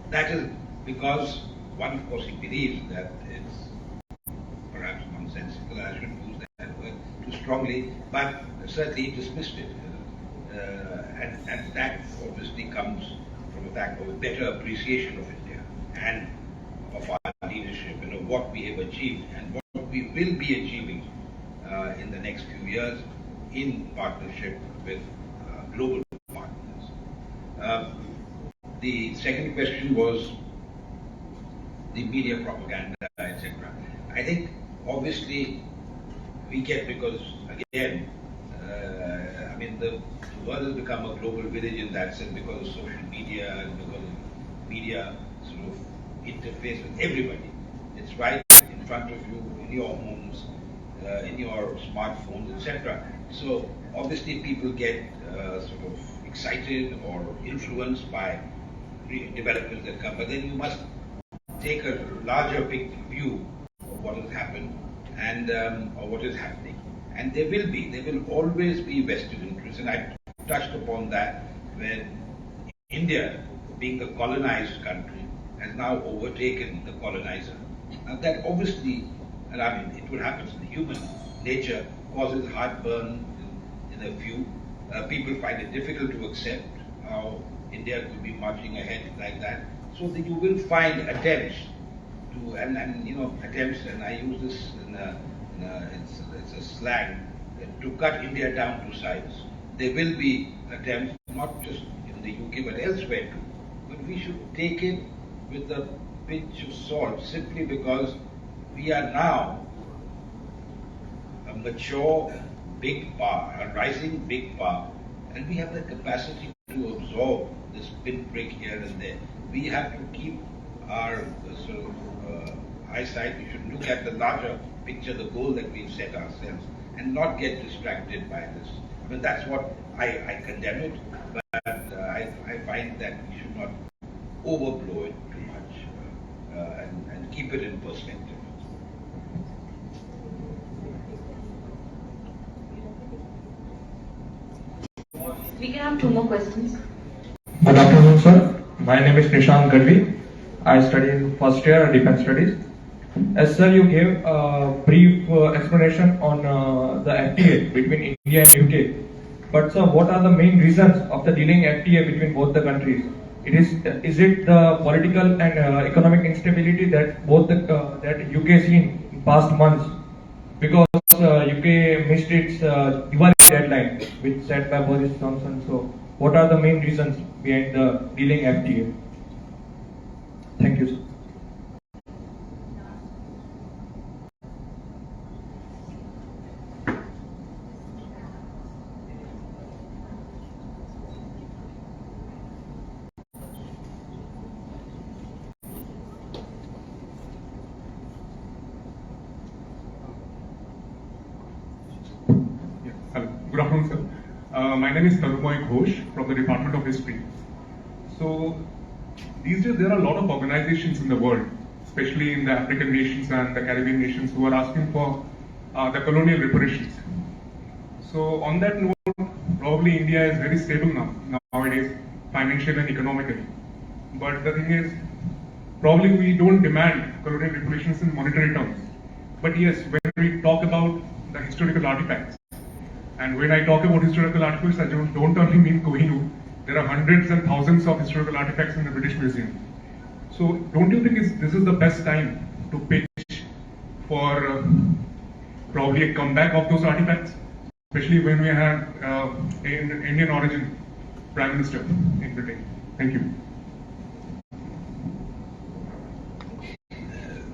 S3: that is because, one, of course, he believes that it's perhaps nonsensical, and I shouldn't use that word too strongly, but certainly he dismissed it. And that obviously comes from the fact of a better appreciation of India and of our leadership and of what we have achieved and what we will be achieving in the next few years in partnership with global partners. The second question was the media propaganda, etc. I think obviously we get, because again, I mean the world has become a global village in that sense because of social media and because of media sort of interface with everybody. It's right in front of you, in your homes, in your smartphones, etc. So obviously people get sort of excited or influenced by developments that come, but then you must take a larger big view of what has happened and or what is happening. And there will always be vested interests, and I touched upon that where India, being the colonized country, has now overtaken the colonizer. Now that obviously, and I mean, it will happen in human nature, causes heartburn in a few. People find it difficult to accept how India could be marching ahead like that. So that you will find attempts to, and you know, attempts, and I use this it's a slang, to cut India down to size. There will be attempts, not just in the UK but elsewhere too. But we should take it with a pinch of salt, simply because we are now a mature big power, a rising big power, and we have the capacity to absorb this pinprick here and there. We have to keep our sort of eyesight. We should look at the larger picture, the goal that we've set ourselves, and not get distracted by this. I mean, that's what I condemn it, but I find that we should not overblow it too much and keep it in perspective.
S1: We can have two more questions.
S4: Good afternoon, sir. My name is Nishant Gadvi. I study in first year of Defense Studies. As sir, you gave a brief explanation on the FTA between India and UK. But sir, what are the main reasons of the delaying FTA between both the countries? Is it the political and economic instability that that UK seen in past months? Because UK missed its Diwali deadline, which set by Boris Johnson. So, what are the main reasons behind the delaying FTA? Thank you, sir.
S6: Good afternoon, sir. My name is Tanumoy Ghosh from the Department of History. So, these days there are a lot of organizations in the world, especially in the African nations and the Caribbean nations, who are asking for the colonial reparations. So, on that note, probably India is very stable nowadays, financially and economically. But the thing is, probably we don't demand colonial reparations in monetary terms. But yes, when we talk about the historical artifacts, and when I talk about historical artifacts, I don't only mean Kohinoor. There are hundreds and thousands of historical artifacts in the British Museum. So don't you think this is the best time to pitch for probably a comeback of those artifacts? Especially when we have an Indian origin Prime Minister in Britain. Thank you.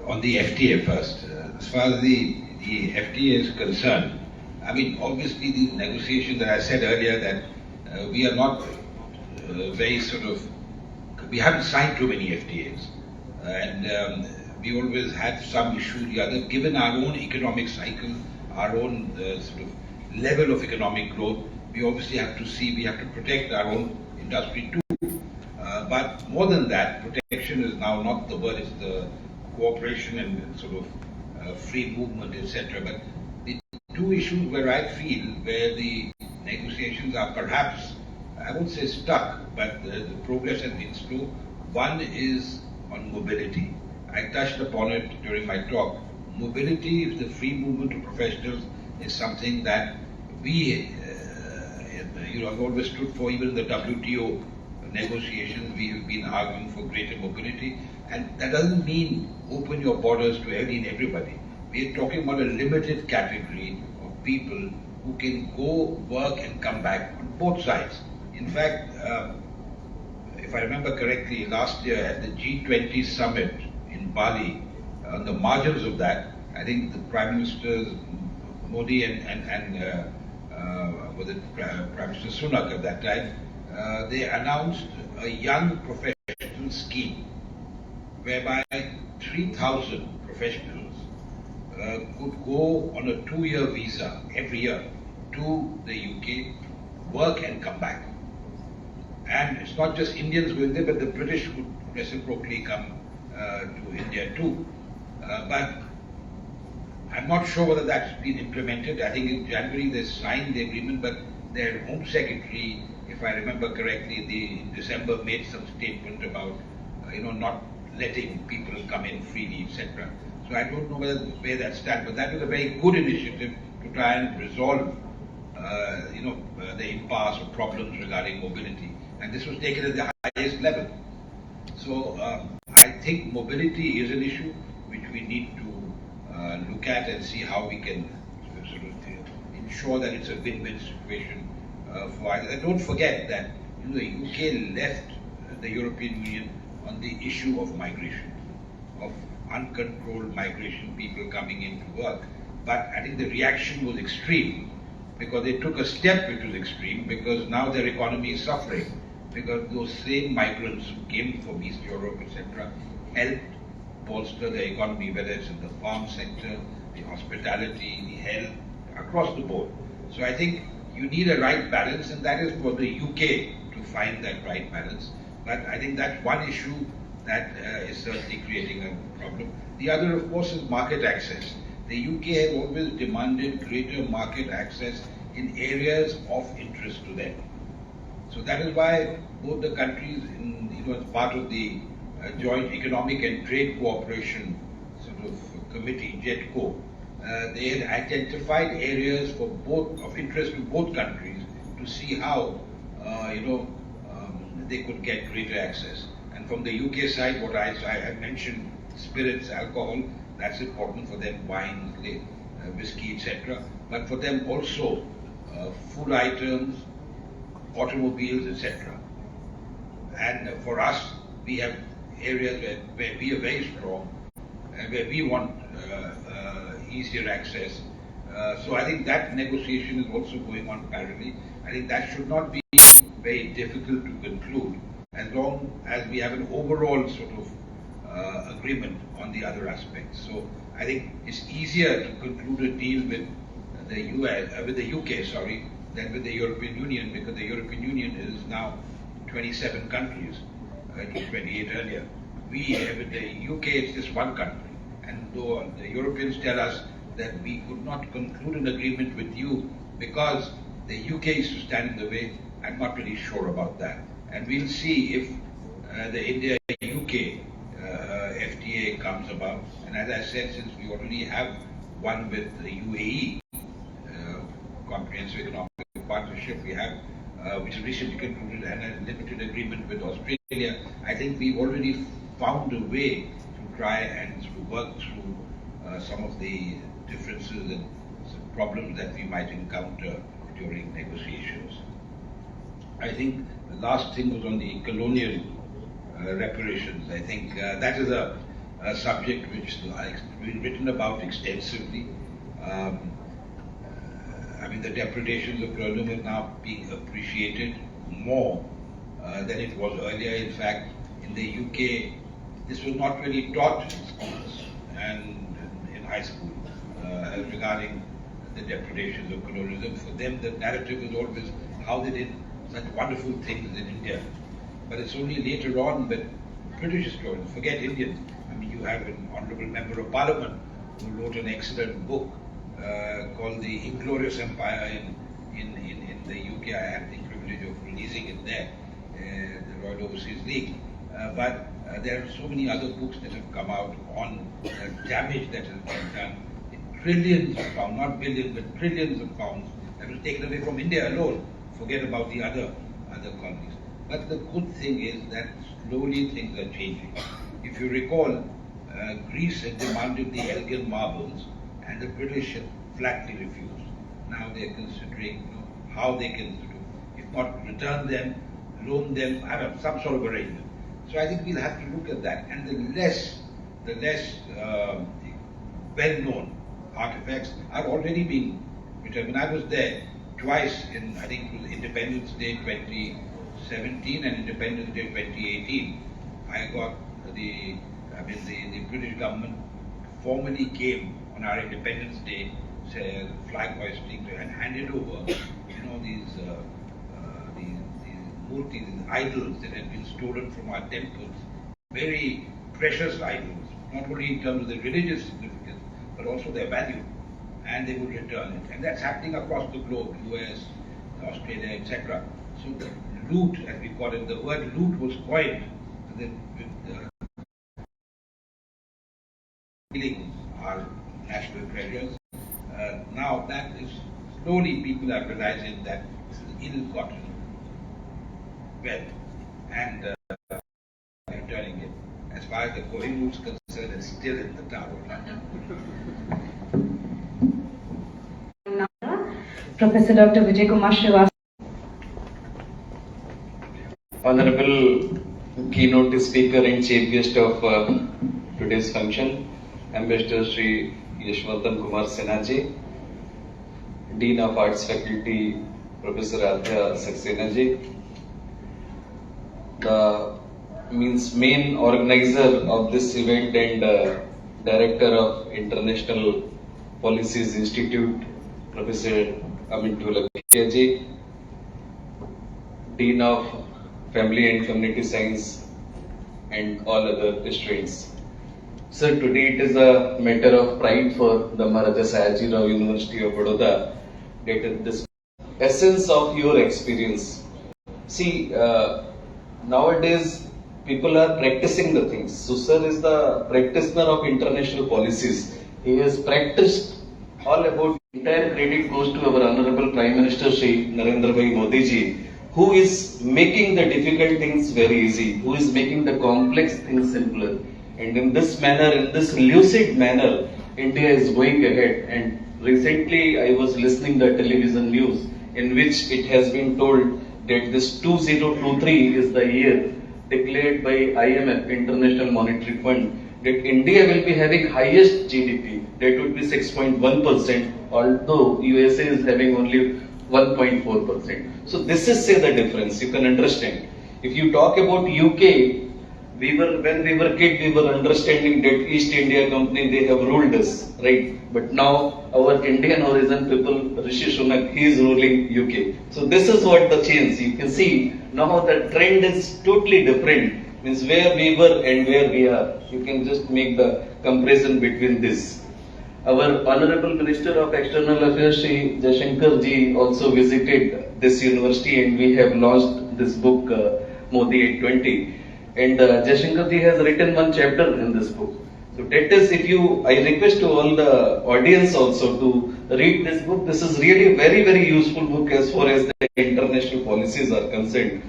S3: On the FTA first, as far as the FTA is concerned, I mean, obviously the negotiation that I said earlier, that we are not very sort of, we haven't signed too many FTAs, and we always had some issue or the other, given our own economic cycle, our own sort of level of economic growth. We obviously have to see, we have to protect our own industry too. But more than that, protection is now not the word, it's the cooperation and sort of free movement, etc. But the two issues where I feel where the negotiations are perhaps, I won't say stuck, but the progress has been slow. One is on mobility. I touched upon it during my talk. Mobility, the free movement of professionals, is something that we, have always stood for. Even in the WTO negotiations, we have been arguing for greater mobility. And that doesn't mean open your borders to everybody. We are talking about a limited category of people who can go work and come back on both sides. In fact, if I remember correctly, last year at the G20 summit in Bali, on the margins of that, I think the Prime Ministers Modi and Prime Minister Sunak at that time, they announced a young professional scheme whereby 3,000 professionals could go on a 2-year visa every year to the UK, work and come back. And it's not just Indians going there, but the British would reciprocally come to India too. But I'm not sure whether that's been implemented. I think in January they signed the agreement, but their Home Secretary, if I remember correctly, in December made some statement about not letting people come in freely, etc. So I don't know where that stands, but that was a very good initiative to try and resolve the impasse or problems regarding mobility. And this was taken at the highest level. So I think mobility is an issue which we need to look at and see how we can sort of ensure that it's a win-win situation for either. And don't forget that the UK left the European Union on the issue of migration, of uncontrolled migration, people coming in to work. But I think the reaction was extreme because they took a step which was extreme, because now their economy is suffering, because those same migrants who came from East Europe, etc., helped bolster the economy, whether it's in the farm sector, the hospitality, the health, across the board. So I think you need a right balance, and that is for the UK to find that right balance. But I think that's one issue that is certainly creating a problem. The other, of course, is market access. The UK has always demanded greater market access in areas of interest to them. So that is why both the countries, as part of the Joint Economic and Trade Cooperation sort of committee, JETCO, they had identified areas for both of interest to both countries to see how they could get greater access. And from the UK side, what I mentioned, spirits, alcohol, that's important for them, wine, whiskey, etc. But for them also, food items, automobiles, etc. And for us, we have areas where we are very strong and where we want easier access. So I think that negotiation is also going on parallelly. I think that should not be very difficult to conclude as long as we have an overall sort of agreement on the other aspects. So I think it's easier to conclude a deal with the UK, than with the European Union, because the European Union is now 27 countries. It was 28 earlier. With the UK, it's just one country. And though the Europeans tell us that we could not conclude an agreement with you because the UK is to stand in the way, I'm not really sure about that. And we'll see if the India-UK FTA comes about. And as I said, since we already have one with the UAE, Comprehensive Economic Partnership, we have which is recently concluded, and a limited agreement with Australia, I think we've already found a way to try and work through some of the differences and some problems that we might encounter during negotiations. I think the last thing was on the colonial reparations. I think that is a subject which has been written about extensively. I mean, the depredations of colonialism are now being appreciated more than it was earlier. In fact, in the UK, this was not really taught in schools and in high school regarding the depredations of colonialism. For them, the narrative was always how they did such wonderful things in India. But it's only later on that British historians, forget Indians. I mean, you have an honourable member of Parliament who wrote an excellent book called The Inglorious Empire in the UK. I had the privilege of releasing it there, the Royal Overseas League. But there are so many other books that have come out on the damage that has been done. Trillions of pounds, not billions, but trillions of pounds that was taken away from India alone. Forget about the other colonies. But the good thing is that slowly things are changing. If you recall, Greece had demanded the Elgin marbles, and the British had flatly refused. Now they are considering how they can, if not return them, loan them, have some sort of arrangement. So I think we'll have to look at that. And the less well-known artifacts are already being returned. When I was there twice in, I think it was Independence Day 2017 and Independence Day 2018, I got the I mean, the British government formally came on our Independence Day, say, flag hoisting, and handed over, these murtis, these idols that had been stolen from our temples, very precious idols, not only in terms of the religious significance, but also their value, and they would return it. And that's happening across the globe, US, Australia, etc. So the loot, as we call it, the word loot was coined with stealing our national treasures. Now that is slowly people are realizing that this is ill-gotten wealth and returning it. As far as the Kohinoor is concerned, it's still in the tower.
S1: Professor Dr. Vijay Kumar Srivastava.
S7: Honorable keynote speaker and chief guest of today's function, Ambassador Sri Yashwardhan Kumar Sinha ji, Dean of Arts Faculty, Professor Adhya Saxena ji, the main organizer of this event and Director of International Policies Institute, Professor Amit Dholakia ji, Dean of Family and Community Science, and all other students. Sir, today it is a matter of pride for the Maharaja Sayaji Rao University of Baroda that this essence of your experience. See, nowadays people are practicing the things. So sir is the practitioner of international policies. He has practiced all about. Entire credit goes to our Honorable Prime Minister Shri Narendra Bhai Modi ji, who is making the difficult things very easy, who is making the complex things simpler. And in this manner, in this lucid manner, India is going ahead. And recently I was listening the television news in which it has been told that this 2023 is the year declared by IMF, International Monetary Fund, that India will be having highest GDP, that would be 6.1%, although USA is having only 1.4%. So this is say the difference, you can understand. If you talk about UK, when we were kids, we were understanding that East India Company, they have ruled us, right? But now our Indian origin people, Rishi Sunak, he is ruling UK. So this is what the change. You can see now the trend is totally different. Means where we were and where we are. You can just make the comparison between this. Our Honorable Minister of External Affairs, Shri Jaishankar ji, also visited this university and we have launched this book, Modi 820. And Jaishankar ji has written one chapter in this book. So that is, I request to all the audience also to read this book. This is really very, very useful book as far as the international policies are concerned.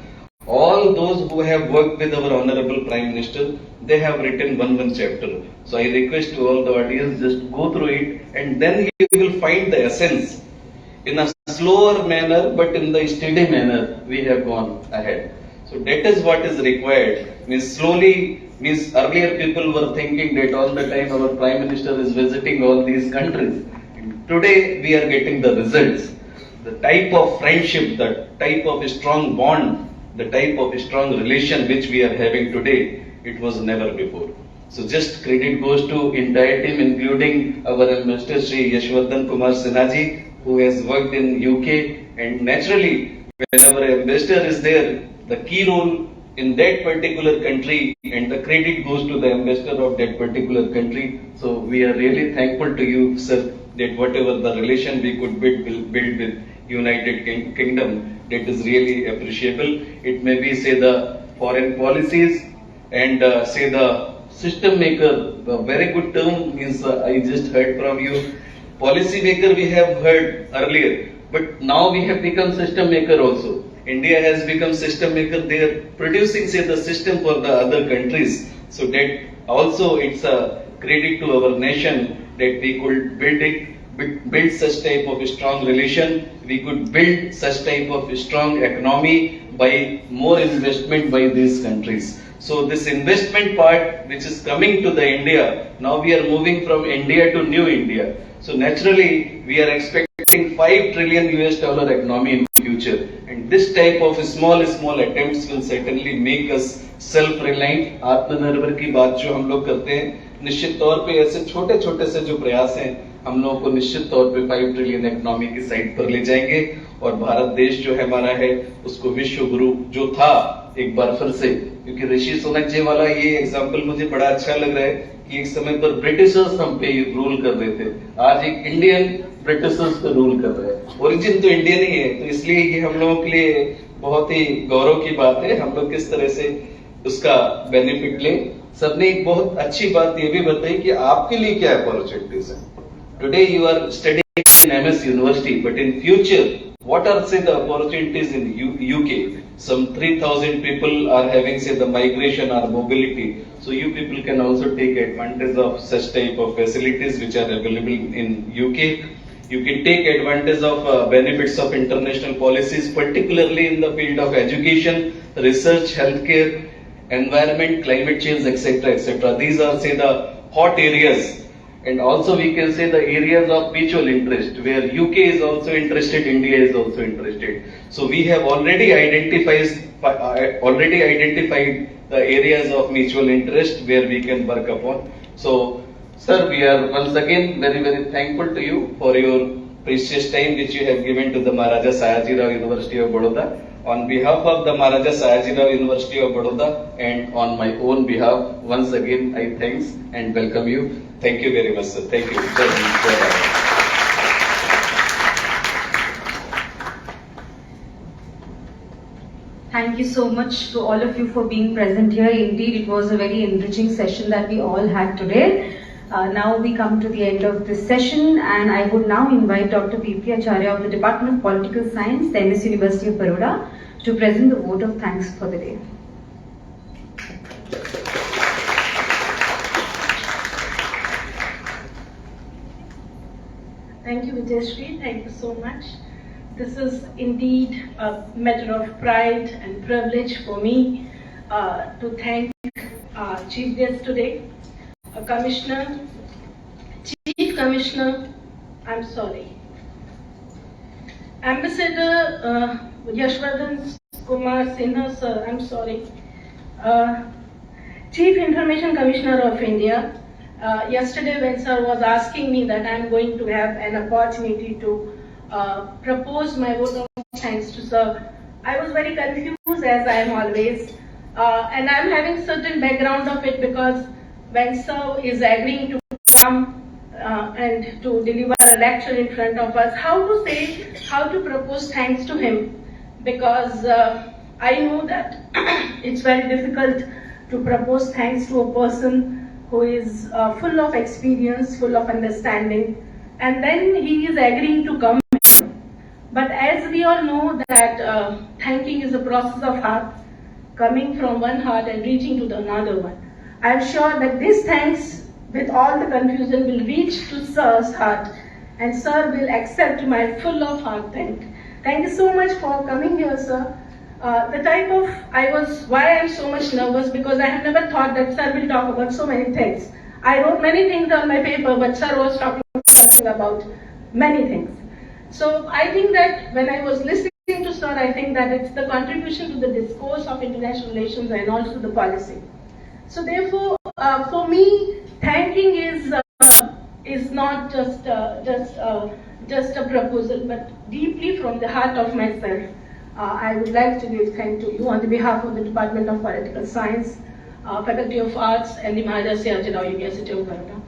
S7: All those who have worked with our Honorable Prime Minister, they have written one chapter. So I request to all the audience, just go through it and then you will find the essence. In a slower manner, but in the steady manner, we have gone ahead. So that is what is required. Means slowly, earlier people were thinking that all the time our Prime Minister is visiting all these countries. And today we are getting the results. The type of friendship, the type of strong bond, the type of strong relation which we are having today, it was never before. So just credit goes to entire team, including our Ambassador Sri Yashwardhan Kumar Sinha ji, who has worked in UK, and naturally, when our ambassador is there, the key role in that particular country, and the credit goes to the ambassador of that particular country. So we are really thankful to you, sir, that whatever the relation we could build with United Kingdom, that is really appreciable. It may be say the foreign policies and say the system maker. A very good term means I just heard from you. Policy maker we have heard earlier, but now we have become system maker also. India has become system maker. They are producing say the system for the other countries. So that also it's a credit to our nation that we could build such type of strong relation. We could build such type of strong economy by more investment by these countries. So this investment part which is coming to the India, now we are moving from India to new India. So naturally we are expecting $5 trillion economy in future. And this type of small attempts will certainly make us self-reliant. आत्मनिर्भर की बात जो हम लोग करते हैं, निश्चित तौर पे ऐसे छोटे छोटे से जो प्रयास हैं हम लोगों को निश्चित तौर पे 5 ट्रिलियन इकोनॉमी की साइड पर ले जाएंगे और भारत देश जो है हमारा है उसको विश्व गुरु जो था एक बार फिर से, क्योंकि ऋषि सुनक जी वाला ये एग्जाम्पल मुझे बड़ा अच्छा लग रहा है कि एक समय पर ब्रिटिशर्स हम पे रूल कर रहे थे, आज एक इंडियन ब्रिटिशर्स पे रूल कर रहे हैं। ओरिजिन तो इंडियन ही है, तो इसलिए ये हम लोगों के लिए बहुत ही गौरव की बात है। हम लोग किस तरह से उसका बेनिफिट लें। सबने एक बहुत अच्छी बात ये भी बताई कि आपके लिए क्या अपॉर्चुनिटीज है। Today you are studying in MS university, but in future what are say the opportunities in UK? Some 3,000 people are having say the migration or mobility, so you people can also take advantage of such type of facilities which are available in UK. You can take advantage of benefits of international policies, particularly in the field of education, research, healthcare, environment, climate change, etc., etc. These are say the hot areas. And also we can say the areas of mutual interest where UK is also interested, India is also interested. So we have already identified the areas of mutual interest where we can work upon. So sir, we are once again very thankful to you for your precious time which you have given to the Maharaja Sayaji Rao University of Baroda. On behalf of the Maharaja Sayaji Rao University of Baroda and on my own behalf, once again I thanks and welcome you. Thank you very much, sir. Thank you.
S1: Thank you so much to all of you for being present here. Indeed, it was a very enriching session that we all had today. Now we come to the end of this session, and I would now invite Dr. P.P. Acharya of the Department of Political Science, the MS University of Baroda, to present the vote of thanks for the day.
S8: Thank you, Vijayashree. Thank you so much. This is indeed a matter of pride and privilege for me to thank our chief guest today, Commissioner, Chief Commissioner, I'm sorry, Ambassador Yashwardhan Kumar Sinha, sir, I'm sorry, Chief Information Commissioner of India. Yesterday when sir was asking me that I'm going to have an opportunity to propose my vote of thanks to sir, I was very confused as I am always, and I'm having certain background of it because when sir is agreeing to come and to deliver a lecture in front of us, how to propose thanks to him, because I know that it's very difficult to propose thanks to a person who is full of experience, full of understanding, and then he is agreeing to come here. But as we all know that thanking is a process of heart, coming from one heart and reaching to the another one. I am sure that this thanks with all the confusion will reach to sir's heart, and sir will accept my full of heart thank. Thank you so much for coming here, sir. Why I am so much nervous, because I have never thought that sir will talk about so many things. I wrote many things on my paper, but sir was talking about many things. So I think that when I was listening to sir, I think that it's the contribution to the discourse of international relations and also the policy. So therefore, for me, thanking is not just a proposal, but deeply from the heart of myself. I would like to give thanks to you on the behalf of the Department of Political Science, Faculty of Arts, and the Maharaja Sayaji Rao University of Baroda.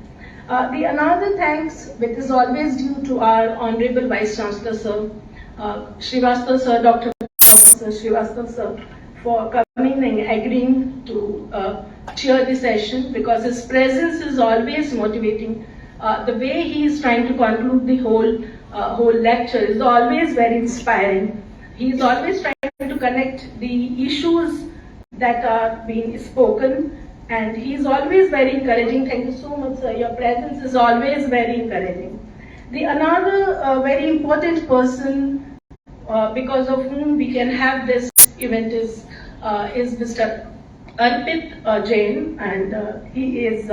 S8: The another thanks, which is always due to our Honorable Vice Chancellor, Sir, Srivastava Sir, Dr. Srivastava Sir, for coming and agreeing to chair the session, because his presence is always motivating. The way he is trying to conclude the whole lecture is always very inspiring. He is always trying to connect the issues that are being spoken, and he is always very encouraging. Thank you so much, sir. Your presence is always very encouraging. The another very important person because of whom we can have this event is Mr. Aipris Jain, and he is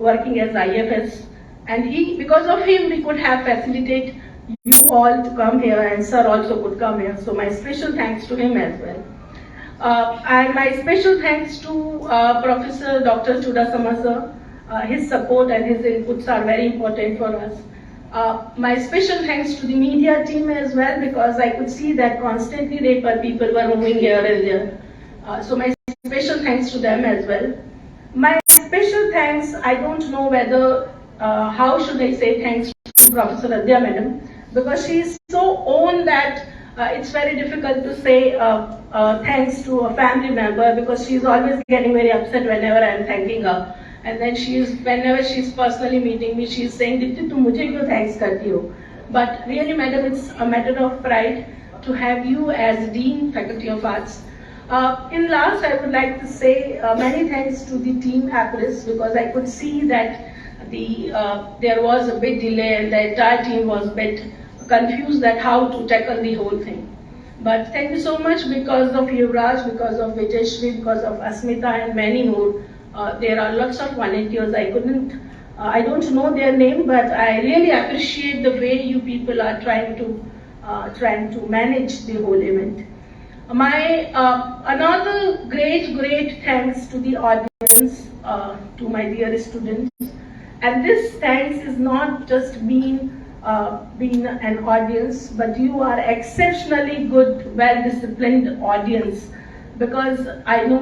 S8: working as IFS, and because of him we could have facilitate you all to come here, and sir also could come here. So my special thanks to him as well. And my special thanks to Professor Dr. Chudasama sir. His support and his inputs are very important for us. My special thanks to the media team as well, because I could see that constantly people were moving here and there. So my special thanks to them as well. My special thanks, I don't know whether, how should I say thanks to Professor Adya madam, because she is so own that it's very difficult to say thanks to a family member, because she's always getting very upset whenever I'm thanking her. And then whenever she's personally meeting me, she's saying, Dipti, tu mujhe kyun thanks karti ho? But really, madam, it's a matter of pride to have you as Dean, Faculty of Arts. In last, I would like to say many thanks to the team Aipris, because I could see that there was a bit delay and the entire team was a bit confused at how to tackle the whole thing. But thank you so much, because of Yuvraj, because of Vijayshri, because of Asmita and many more. There are lots of volunteers. I don't know their name, but I really appreciate the way you people are trying to manage the whole event. My another great thanks to the audience, to my dear students. And this thanks is not just being an audience, but you are exceptionally good, well-disciplined audience. Because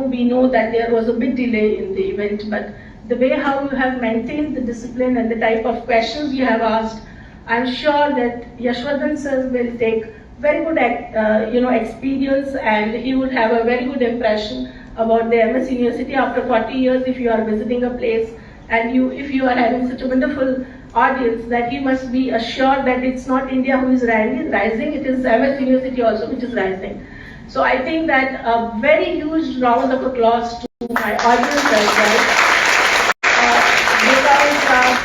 S8: we know that there was a big delay in the event, but the way how you have maintained the discipline and the type of questions you have asked, I'm sure that Yashwadan sir will take very good experience, and he would have a very good impression about the MS University after 40 years. If you are visiting a place and if you are having such a wonderful audience, that he must be assured that it's not India who is rising, it is MS University also which is rising. So I think that a very huge round of applause to my audience as well, because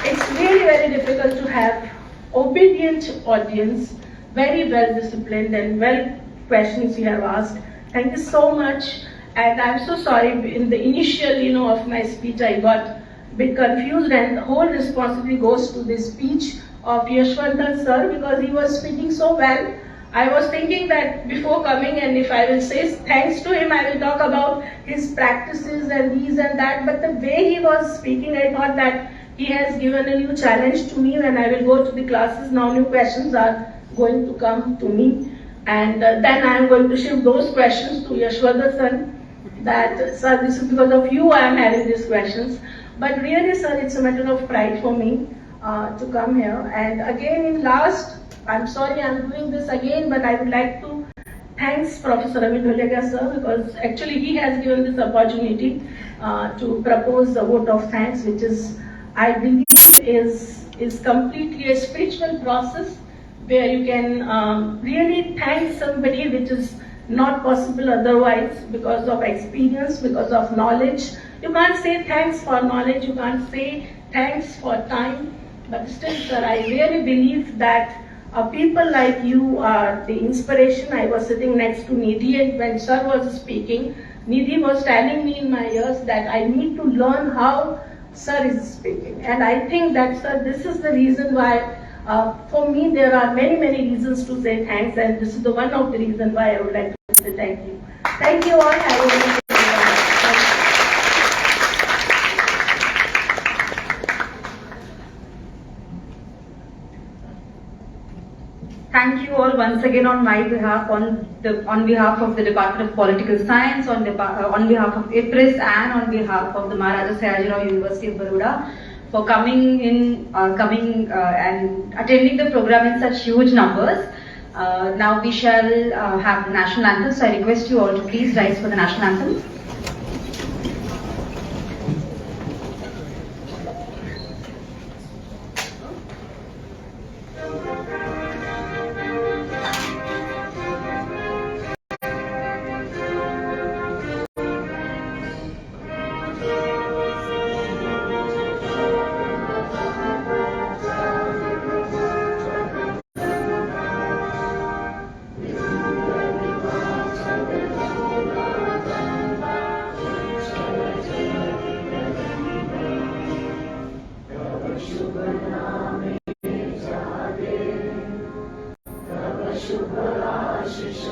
S8: it's really very difficult to have obedient audience, very well disciplined and well questions you have asked. Thank you so much, and I'm so sorry in the initial of my speech I got a bit confused, and the whole responsibility goes to the speech of Yashwardhan sir, because he was speaking so well. I was thinking that before coming, and if I will say thanks to him, I will talk about his practices and these and that. But the way he was speaking, I thought that he has given a new challenge to me when I will go to the classes. Now new questions are going to come to me. And then I am going to shift those questions to Yashwardhan sir. That, sir, this is because of you I am having these questions. But really, sir, it's a matter of pride for me to come here. And again, in last, I'm sorry I'm doing this again, but I would like to thanks Professor Amit Dholiaga sir, because actually he has given this opportunity to propose the vote of thanks, which is, I believe, is completely a spiritual process where you can really thank somebody, which is not possible otherwise, because of experience, because of knowledge. You can't say thanks for knowledge, you can't say thanks for time, but still, sir, I really believe that people like you are the inspiration. I was sitting next to Nidhi, and when sir was speaking, Nidhi was telling me in my ears that I need to learn how sir is speaking. And I think that, sir, this is the reason why, for me, there are many reasons to say thanks, and this is the one of the reasons why I would like to say thank you. Thank you all. Have a wonderful day.
S1: Thank you all once again on my behalf, on behalf of the Department of Political Science, on behalf of Aipris, and on behalf of the Maharaja Sayajirao University of Baroda, for coming and attending the program in such huge numbers. Now we shall have the national anthem, so I request you all to please rise for the national anthem.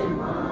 S9: Shema.